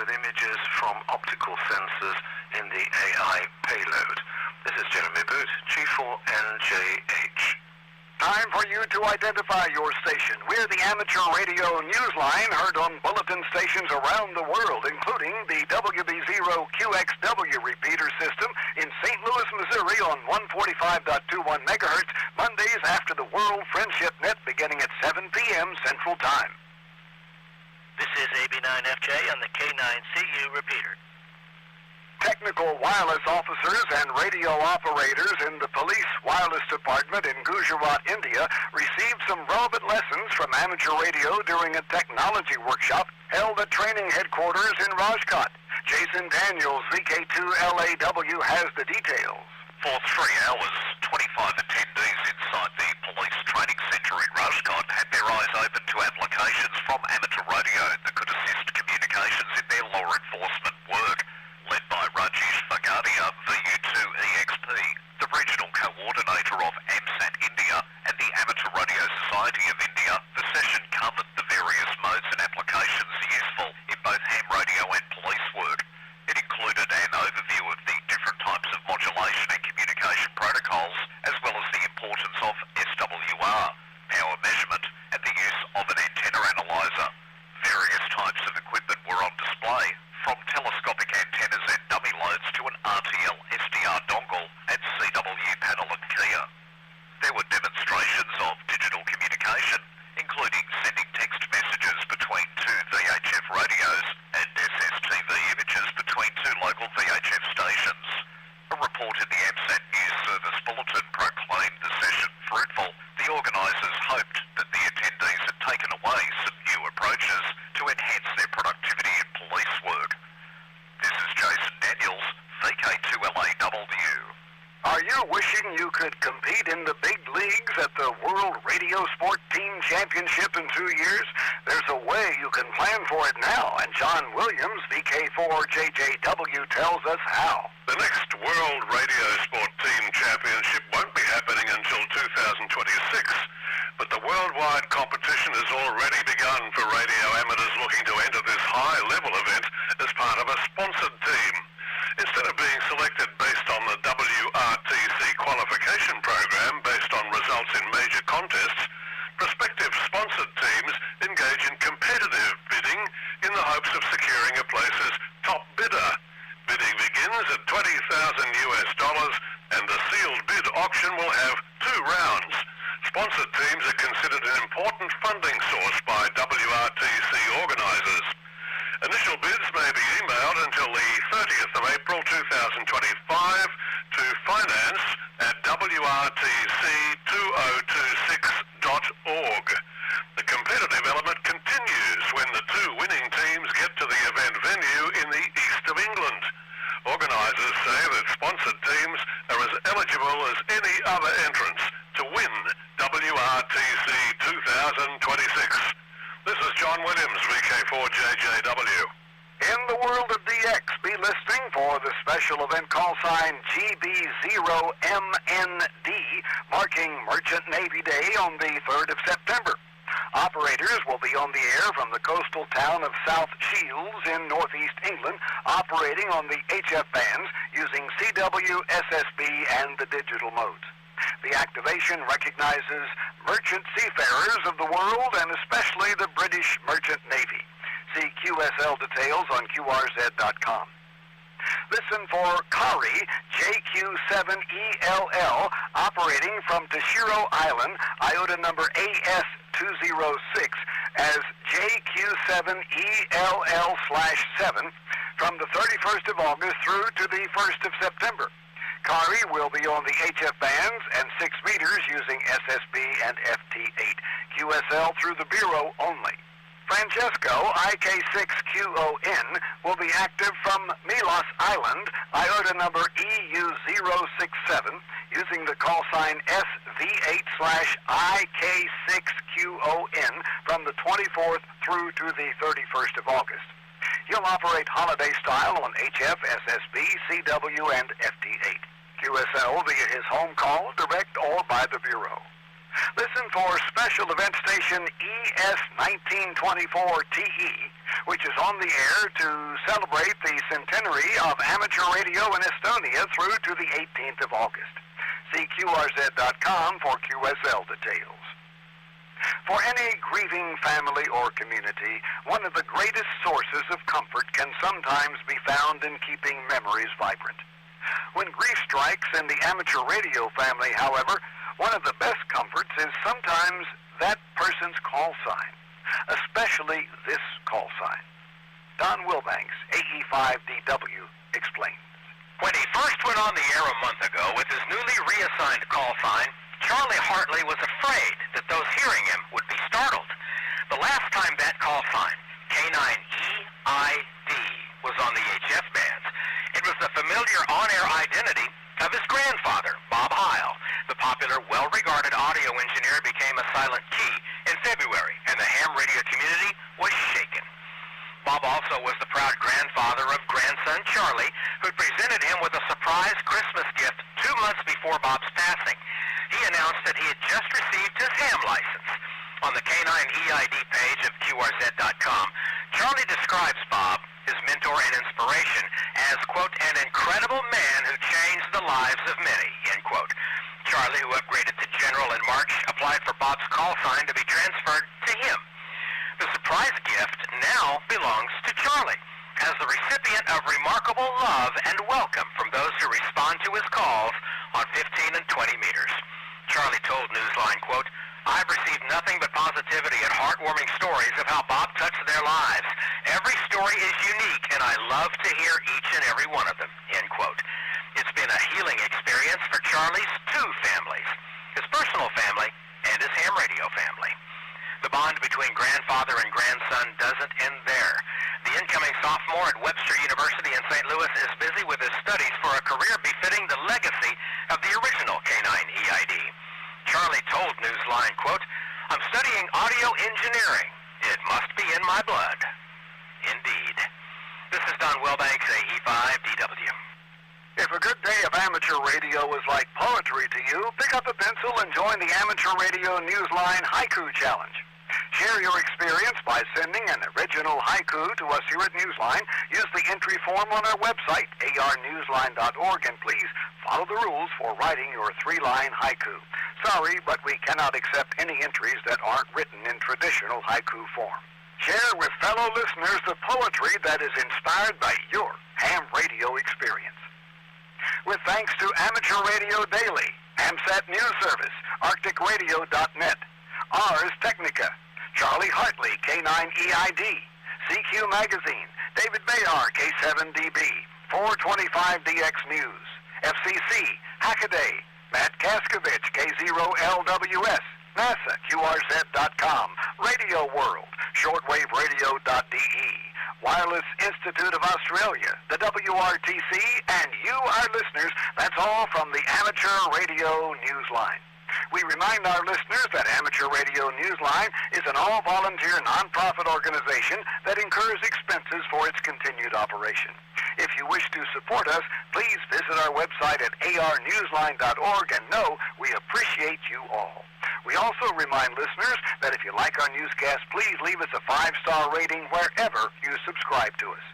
with images from optical sensors in the AI payload. This is Jeremy Boot, G4NJH. Time for you to identify your station. We're the amateur radio newsline heard on bulletin stations around the world, including the WB0QXW repeater system in St. Louis, Missouri on 145.21 megahertz, Mondays after the World Friendship Net beginning at 7 p.m. Central Time. This is AB9FJ on the K9CU repeater. Technical wireless officers and radio operators in the police wireless department in Gujarat, India, received some relevant lessons from amateur radio during a technology workshop held at training headquarters in Rajkot. Jason Daniels, VK2LAW, has the details. For 3 hours, 25 attendees inside the police training centre in Rajkot had their eyes open to applications from amateur radio that could assist communications in their law enforcement work. Led by Rajesh Fagadia, VU2EXP, the regional coordinator of AMSAT India and the Amateur Radio Society of India, the session covered the various modes and applications useful in both ham radio and police work. It included an overview of the different types of modulation and communication protocols, as well as the importance of SWR, power measurement, and the use of an antenna analyzer. Various types of equipment were on display, from telescopic antennas and dummy loads to an RTL SDR dongle and CW panel and keyer. There were demonstrations of digital communication, including sending text messages between 2 VHF radios and SSTV images between 2 local VHF stations. A report in the AMSAT News Service Bulletin proclaimed the session fruitful. The organisers hoped that the attendees had taken away some new approaches to enhance their productivity in police work. This is Jason Daniels, VK2LAW. Are you wishing you could compete in the big leagues at the World Radio Sport Team Championship in 2 years? There's a way you can plan for it now, and John Williams, VK4JJW, tells us how. The next World Radio Sport Team Championship won't be happening until 2026, but the worldwide competition has already begun for radio amateurs looking to enter this high-level event as part of a sponsored team. Instead of being selected based on the WRTC qualification program based on results in major contests, prospective sponsored teams engage in competitive bidding in the hopes of securing a place as top bidder. Bidding begins at $20,000 and the sealed bid auction will have 2 rounds. Sponsored teams are considered an important funding source by WRTC organisers. Initial bids may be emailed until the 30th of April 2025 to finance@wrtc2026.org. The competitive element continues when the 2 winning teams get to the event venue in the east of England. Organisers sponsored teams are as eligible as any other entrants to win WRTC 2026. This is John Williams, VK4JJW. In the world of DX, be listening for the special event call sign GB0MND, marking Merchant Navy Day on the 3rd of September. Operators will be on the air from the coastal town of South Shields in northeast England, operating on the HF bands using CW, SSB, and the digital modes. The activation recognizes merchant seafarers of the world and especially the British Merchant Navy. See QSL details on QRZ.com. Listen for Kari, JQ7ELL, operating from Tashiro Island, IOTA number AS206, as JQ7ELL/7 from the 31st of August through to the 1st of September. Kari will be on the HF bands and 6 meters using SSB and FT8. QSL through the Bureau only. Francesco, IK6QON, will be active from Milos Island, IOTA number EU067, using the call sign SV8/IK6QON from the 24th through to the 31st of August. He'll operate holiday style on HF, SSB, CW, and FT8. QSL via his home call, direct, or by the Bureau. Listen for special event station ES1924TE, which is on the air to celebrate the centenary of amateur radio in Estonia through to the 18th of August. See QRZ.com for QSL details. For any grieving family or community, one of the greatest sources of comfort can sometimes be found in keeping memories vibrant. When grief strikes in the amateur radio family, however, one of the best comforts is sometimes that person's call sign, especially this call sign. Don Wilbanks, AE5DW, explains. When he first went on the air a month ago with his newly reassigned call sign, Charlie Hartley was afraid that those hearing him would be startled. The last time that call sign, K9EID, was on the HF bands, it was the familiar on-air identity of his grandfather, Bob Heil. The popular, well-regarded audio engineer became a silent key in February, and the ham radio community was shaken. Bob also was the proud grandfather of grandson Charlie, who presented him with a surprise Christmas gift 2 months before Bob's passing. He announced that he had just received his ham license. On the K9EID page of QRZ.com, Charlie describes Bob, his mentor and inspiration, as, quote, an incredible man who changed the lives of many, end quote. Charlie, who upgraded to General in March, applied for Bob's call sign to be transferred to him. The surprise gift now belongs to Charlie, as the recipient of remarkable love and welcome from those who respond to his calls on 15 and 20 meters. Charlie told Newsline, quote, I've received nothing but positivity and heartwarming stories of how Bob touched their lives. Every story is unique, and I love to hear each and every one of them, end quote. It's been a healing experience for Charlie's 2 families, his personal family and his ham radio family. The bond between grandfather and grandson doesn't end there. The incoming sophomore at Webster University in St. Louis is busy with his studies for a career befitting the legacy of the original K9EID. Charlie told Newsline, quote, I'm studying audio engineering. It must be in my blood. Indeed. This is Don Wilbanks, AE5DW. If a good day of amateur radio is like poetry to you, pick up a pencil and join the Amateur Radio Newsline Haiku Challenge. Share your experience by sending an original haiku to us here at Newsline. Use the entry form on our website, arnewsline.org, and please follow the rules for writing your 3-line haiku. Sorry, but we cannot accept any entries that aren't written in traditional haiku form. Share with fellow listeners the poetry that is inspired by your ham radio experience. With thanks to Amateur Radio Daily, Hamsat News Service, ArcticRadio.net, Ars Technica, Charlie Hartley, K9EID, CQ Magazine, David Bayar, K7DB, 425DX News, FCC, Hackaday, Matt Kaskovich, K0LWS, NASA, QRZ.com, Radio World, ShortWaveRadio.de, Wireless Institute of Australia, the WRTC, and you, our listeners. That's all from the Amateur Radio Newsline. We remind our listeners that Amateur Radio Newsline is an all-volunteer nonprofit organization that incurs expenses for its continued operation. If you wish to support us, please visit our website at arnewsline.org, and know we appreciate you all. We also remind listeners that if you like our newscast, please leave us a 5-star rating wherever you subscribe to us.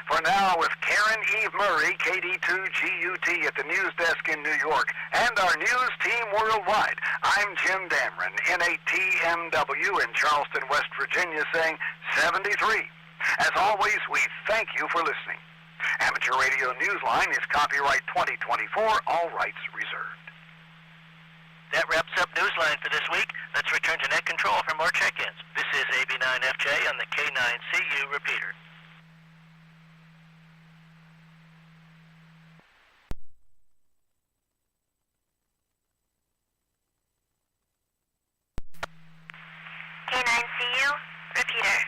For now, with Karen Eve Murray, KD2GUT at the news desk in New York, and our news team worldwide, I'm Jim Dameron, N8TMW in Charleston, West Virginia, saying 73. As always, we thank you for listening. Amateur Radio Newsline is copyright 2024, all rights reserved. That wraps up Newsline for this week. Let's return to net control for more check-ins. This is AB9FJ on the K9CU repeater. K9CU, repeater.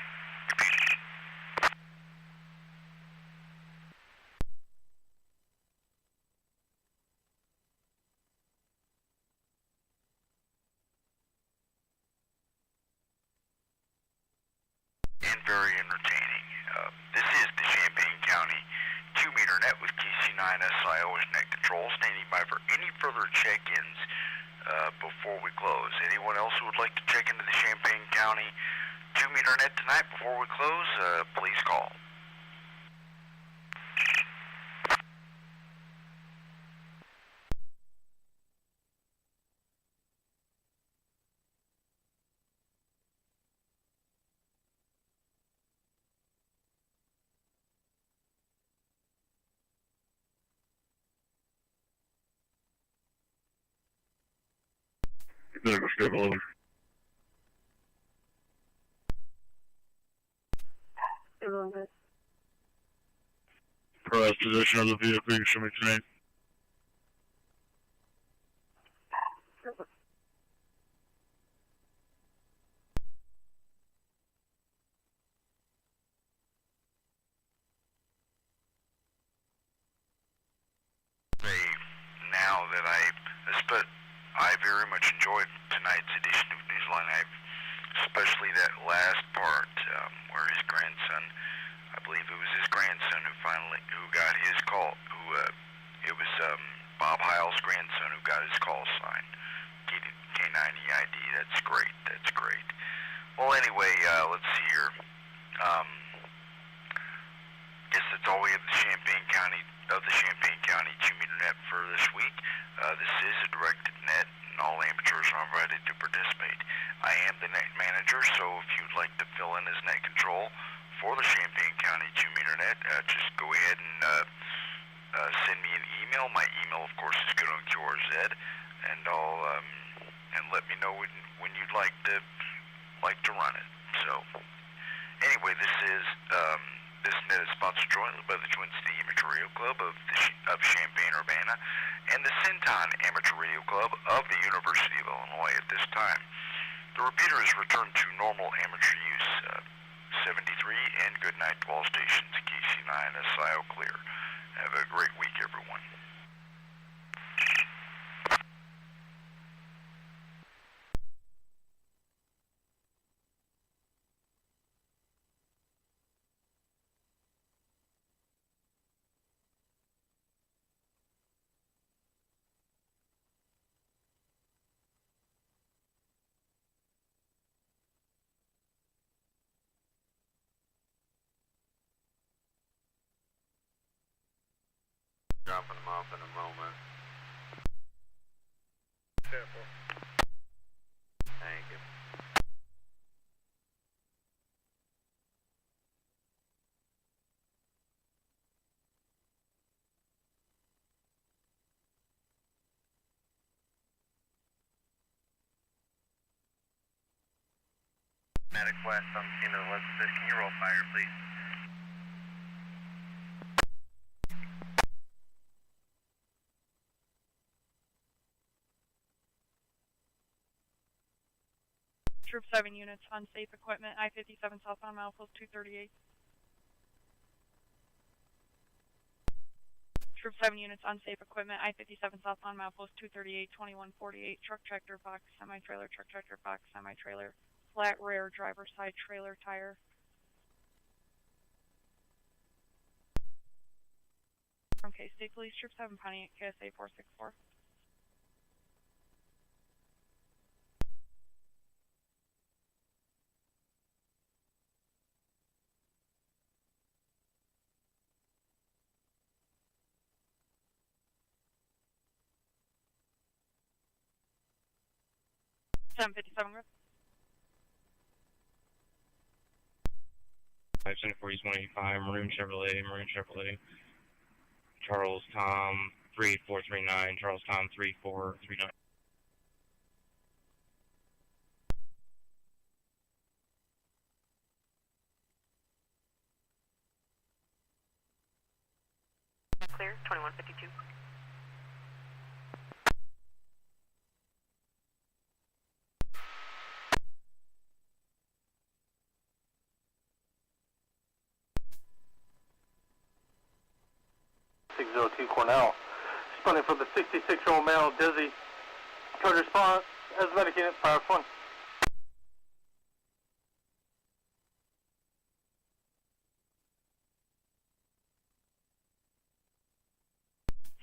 And very entertaining. This is the Champaign County 2-meter net with KC9SIO as net control, standing by for any further check-ins before we close. Anyone else who would like to check into the Champaign County 2-meter net tonight before we close, please call. Never skip over. Price position of the vehicle, show me your name. Now that I very much enjoyed tonight's edition of Newsline. Especially that last part where his grandson, I believe it was his grandson who got his call. It was Bob Heil's grandson who got his call sign. K9EID. That's great. That's great. Well, anyway, let's see here. Guess that's all we have the Champaign County 2-meter net for this week. This is a directed net, and all amateurs are invited to participate. I am the net manager, so if you'd like to fill in as net control for the Champaign County 2-meter net, just go ahead and send me an email. My email, of course, is good on QRZ, and and let me know when you'd like to run it. So anyway, this net is sponsored jointly by the Twin City Amateur Radio Club of Champaign-Urbana and the Centon Amateur Radio Club of the University of Illinois. At this time, the repeater is returned to normal amateur use. 73, and good night to all stations. KC9SIO clear. Have a great week, everyone. Dropping them off in a moment. Careful. Thank you. Medic West, I'm seeing the left position. Can you roll fire, please? Troop 7 units, unsafe equipment, I-57 southbound, milepost 238. Troop 7 units, unsafe equipment, I-57 southbound, milepost 238, 2148, truck tractor box, semi-trailer, truck tractor box, semi-trailer, flat rear, driver's side trailer tire. From K-State Police, Troop 7 Pontiac, KSA 464. $757 grip. 574 East 185, Maroon Chevrolet. Charles Tom 3439, Charles Tom 3439. Clear, 2152. Cornell. Responding for the 66-year-old male, dizzy. Code response, as medic unit, 5-1.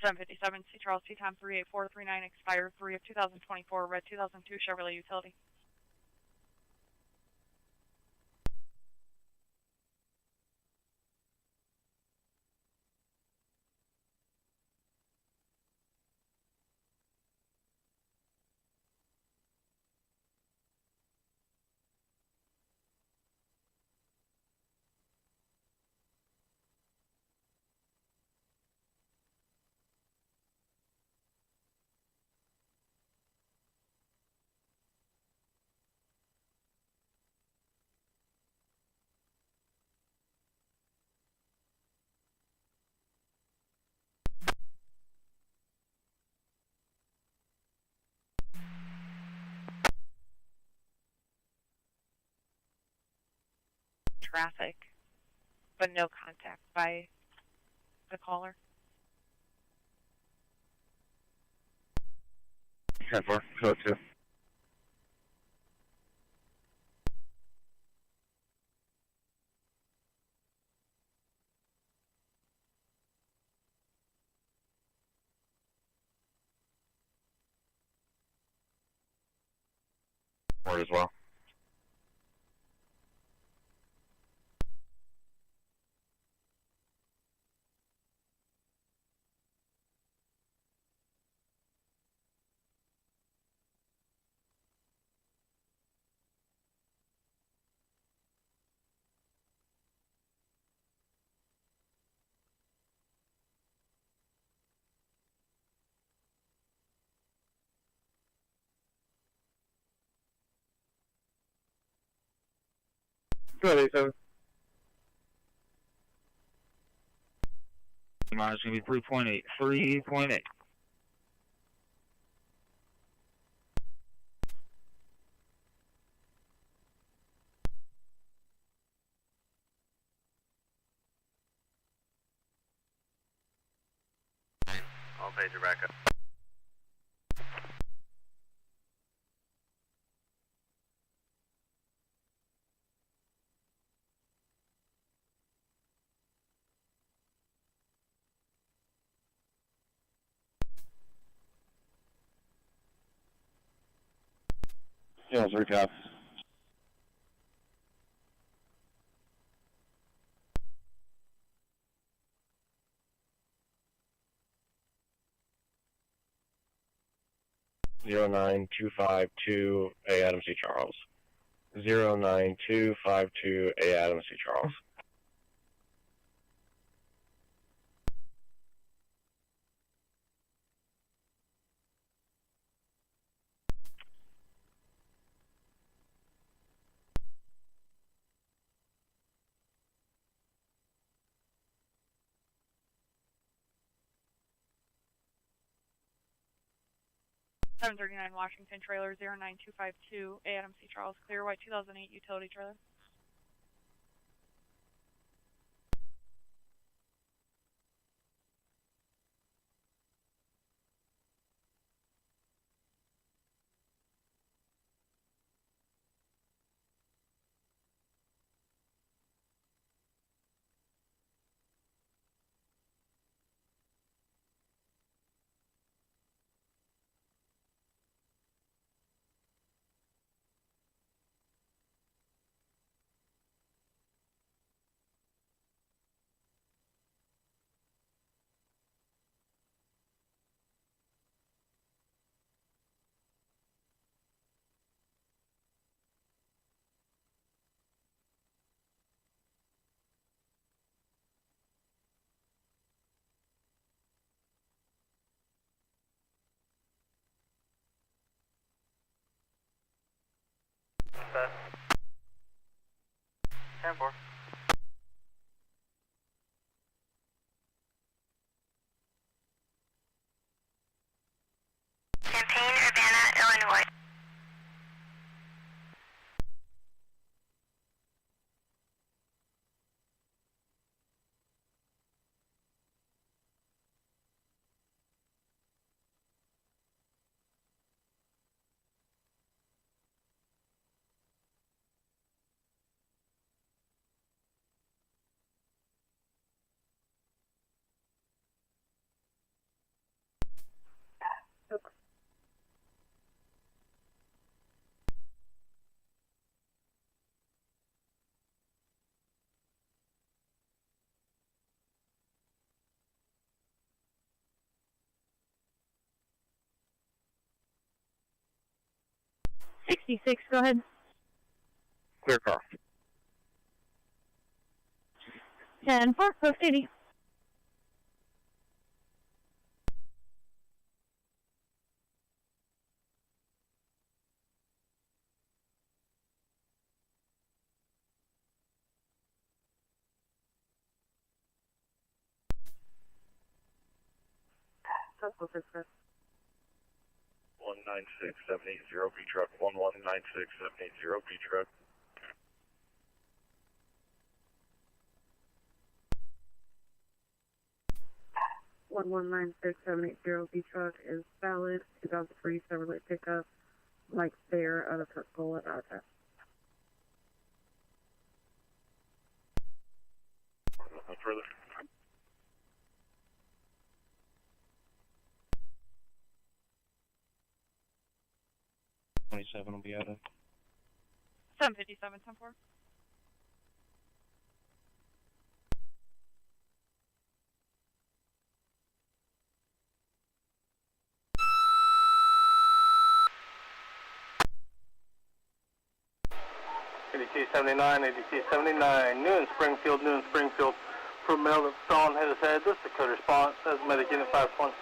$757 C. Charles T. Tom 38439, expired 3 of 2024, red 2002 Chevrolet Utility. Traffic, but no contact by the caller. 10-4, code 2. As well. Good, 87. Mine's going to be 3.8. 3.8. All pager back up. Yeah, it's recap. Zero 9252 A Adam C. Charles. 09252 A Adam C. Charles. $739 Washington trailer 09252 A Adam C. Charles, clear white 2008 utility trailer. 66, go ahead. Clear car. 10-4, post 80. Central 6, 196780 B truck, 119670 B truck. 119670 B truck is valid. 2003 Chevrolet pickup, like there, out of Pensacola, address. No further. $27 will be out of. 757, 10-4. ADT 79, ADT 79, New in Springfield, for male that's fallen, hit his head. This is the code response as medic unit 520.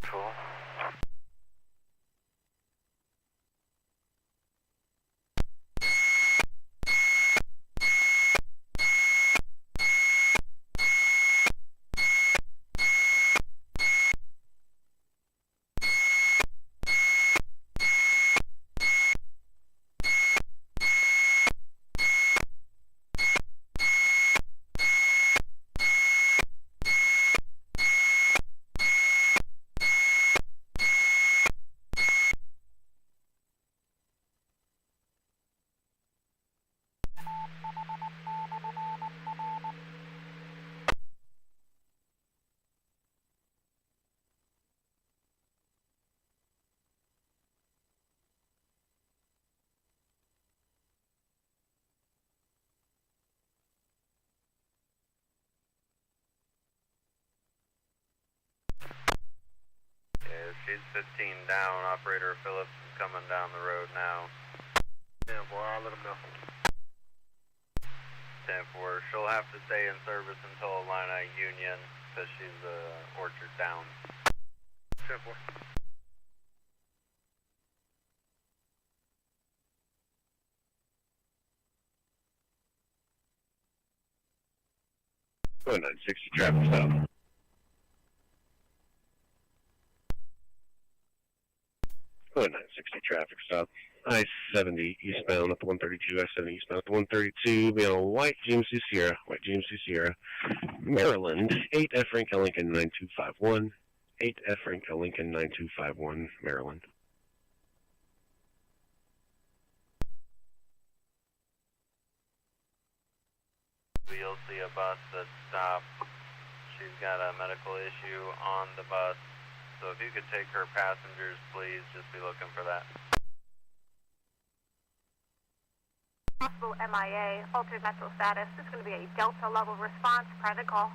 Cool. Yeah, she's 15 down. Operator Phillips is coming down the road now. Yeah, boy, I'll let him know. 10-4. She'll have to stay in service until Illini Union because she's Orchard down. 10-4. Go ahead, 960 traffic stop. Go ahead, 960 traffic stop. I-70 eastbound at the 132, I-70 eastbound at the 132, be on a white GMC Sierra, Maryland, 8F Frankel Lincoln 9251, 8F Frankel Lincoln 9251, Maryland. You'll see a bus that stopped. She's got a medical issue on the bus, so if you could take her passengers, please, just be looking for that. Possible MIA, altered mental status. This is going to be a Delta level response, private call.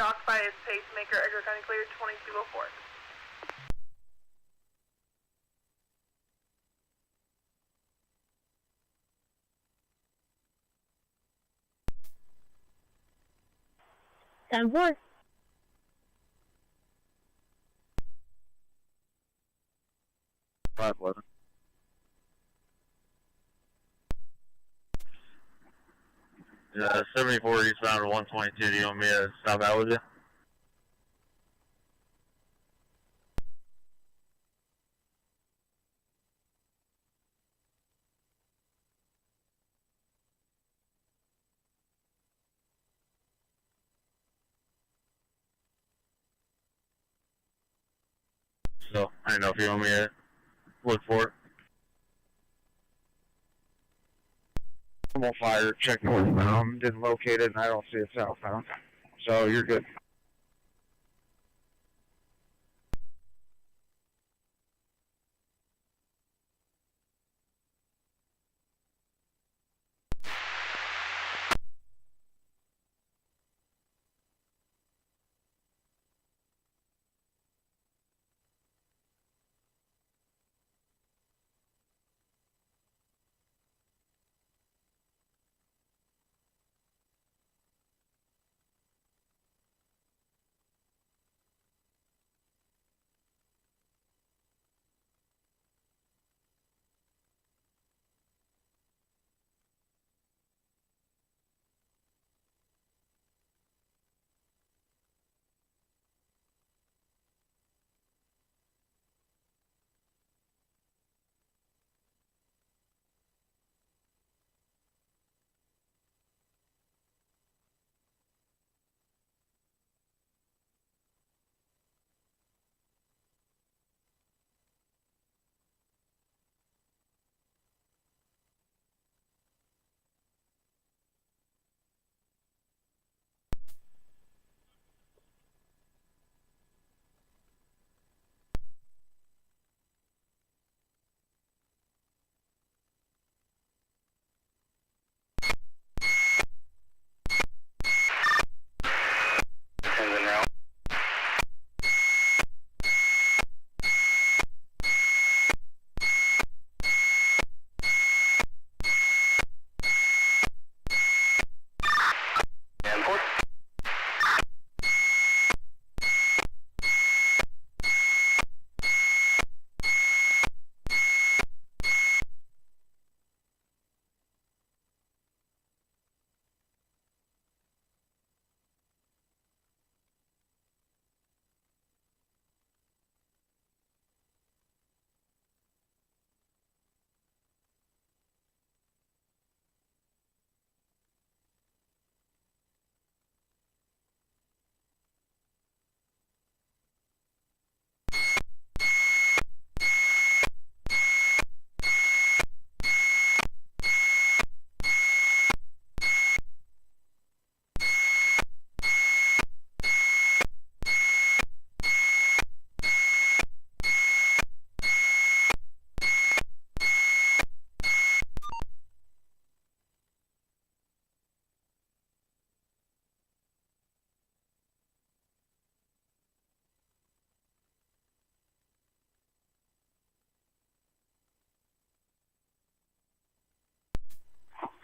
shocked by his pacemaker. Edgar County cleared 2204. Time for 511. Yeah, 74 eastbound to 122. Do you want me to stop out with you? So, I don't know if you want me to look for it. Normal fire, check northbound, didn't locate it, and I don't see it southbound. So, you're good.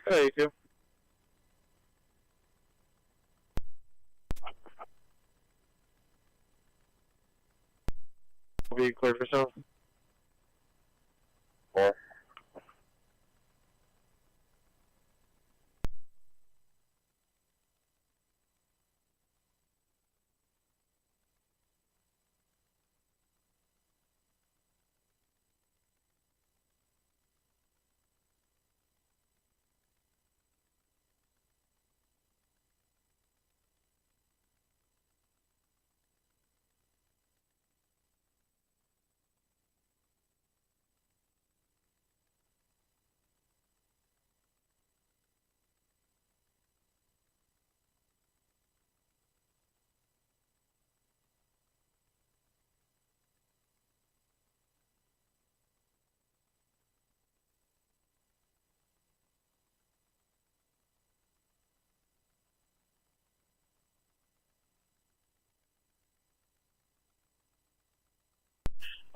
Hey, you too. Be clear for yourself. 4.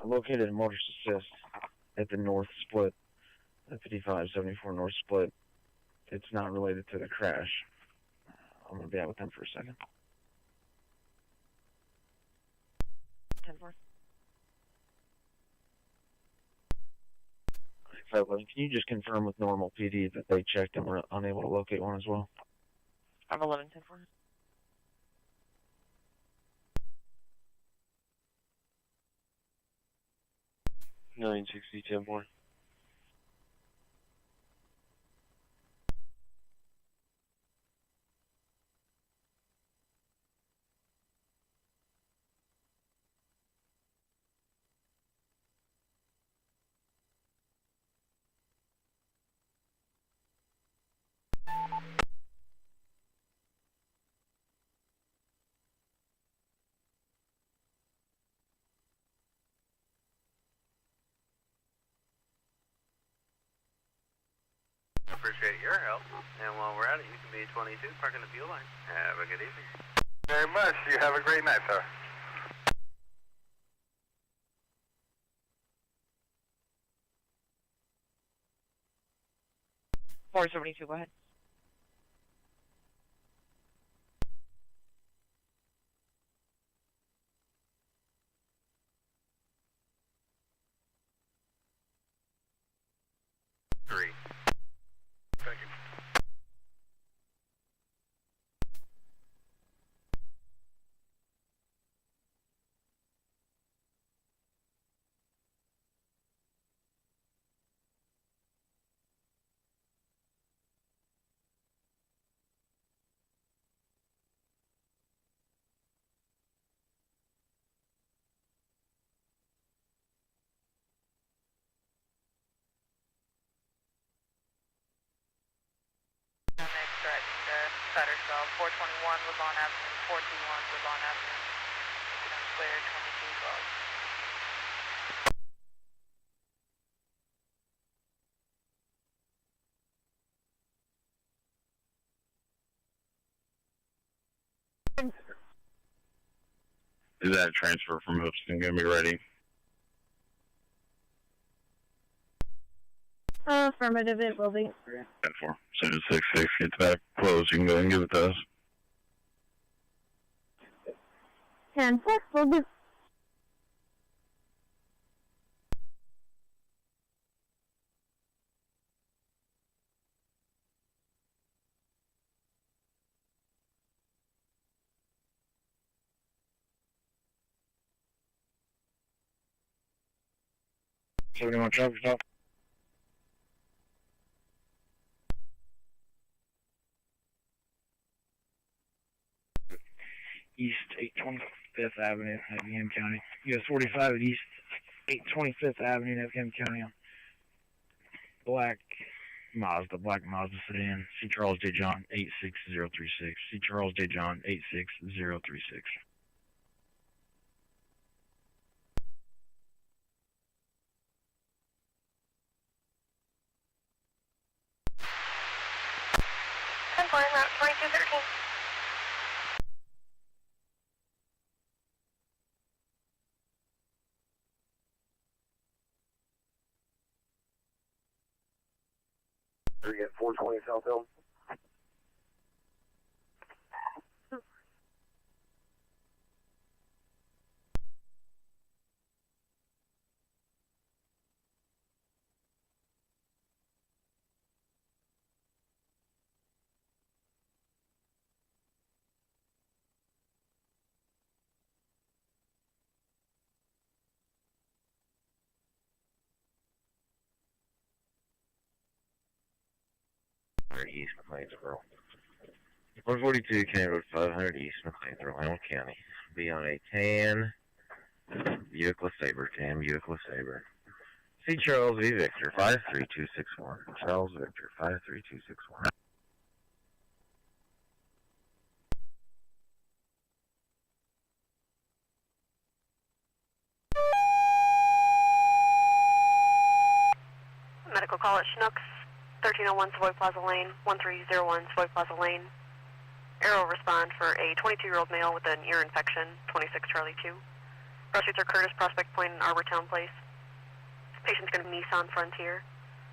located a motorist assist at the north split, at 5574 north split. It's not related to the crash. I'm going to be out with them for a second. 10-4. 511, can you just confirm with normal PD that they checked and were unable to locate one as well? 511, 10-4. Nine 10-4. I appreciate your help. And while we're at it, you can be 22, parking the fuel line. Have a good evening. Very much. You have a great night, sir. 472, go ahead. Thank you. Suttersville, 421 Woodlawn Avenue, 421 Woodlawn Avenue. Clear 2212. Is that a transfer from Hoopston going to be ready? Affirmative, it will be. 10-4. 766 gets back closed. You can go ahead and give it to us. 10-4, will do. So you want to drop yourself? East 825th Avenue, Effingham County. US 45 at East 825th Avenue, Effingham County. Black Mazda sedan. C. Charles J. John 86036. C. Charles J. John 86036. Route 2213. Are you at 420 Southhill? East McLeansboro. 442 County Road 500 East McLeansboro, Lamar County. Be on a tan Buick LeSabre. C. Charles V. Victor 53261. Charles Victor 53261. Medical call at Chinooks, 1301 Savoy Plaza Lane, 1301 Savoy Plaza Lane. Arrow respond for a 22-year-old male with an ear infection, 26 Charlie 2. Proceeds are Curtis, Prospect Point, and Arbortown Place. Patient's going to be Nissan Frontier.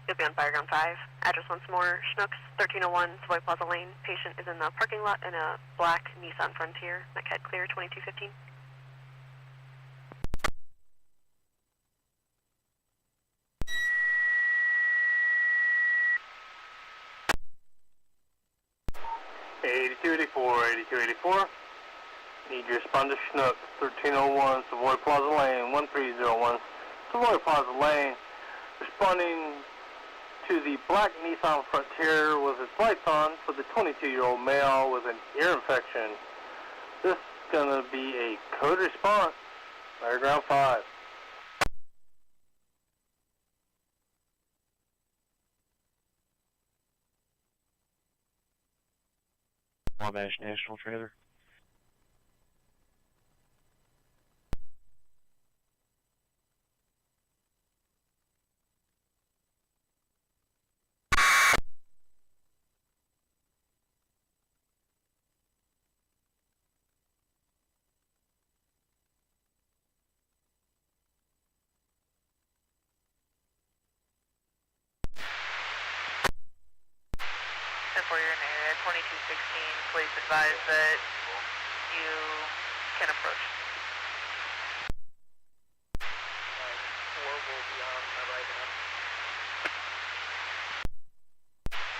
You'll be on Fireground 5. Address once more, Schnucks, 1301 Savoy Plaza Lane. Patient is in the parking lot in a black Nissan Frontier. McHead clear, 2215. Need your respond to Schnuck, 1301 Savoy Plaza Lane, 1301 Savoy Plaza Lane. Responding to the black Nissan Frontier with its lights on for the 22-year-old male with an ear infection. This is going to be a code response, Fireground 5. Wabash National Trailer. For you're in area 2216, please advise that you can approach. 4 will be on my right hand.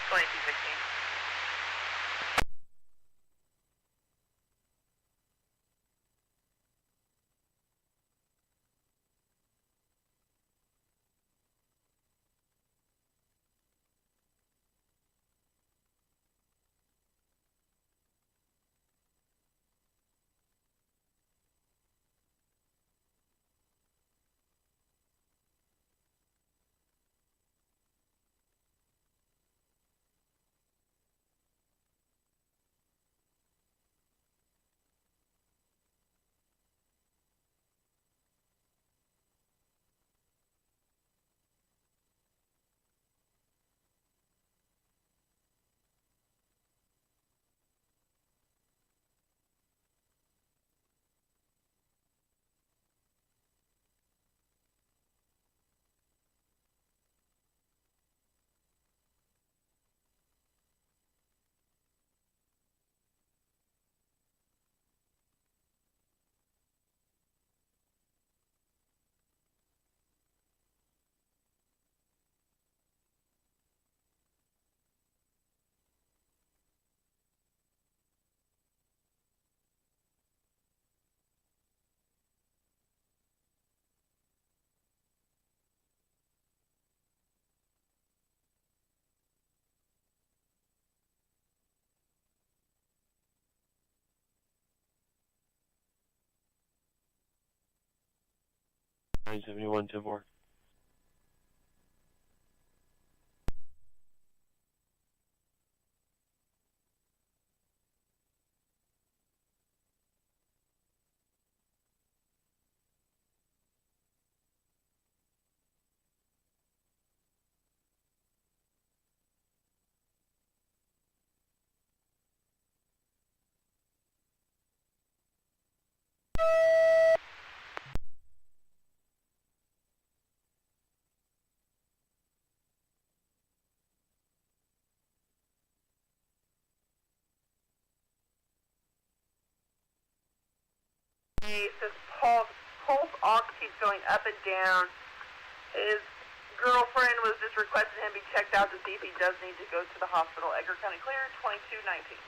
2216. Nine 71 Timor. This pulse ox keeps going up and down. His girlfriend was just requesting him be checked out to see if he does need to go to the hospital. Edgar County clear, 2219.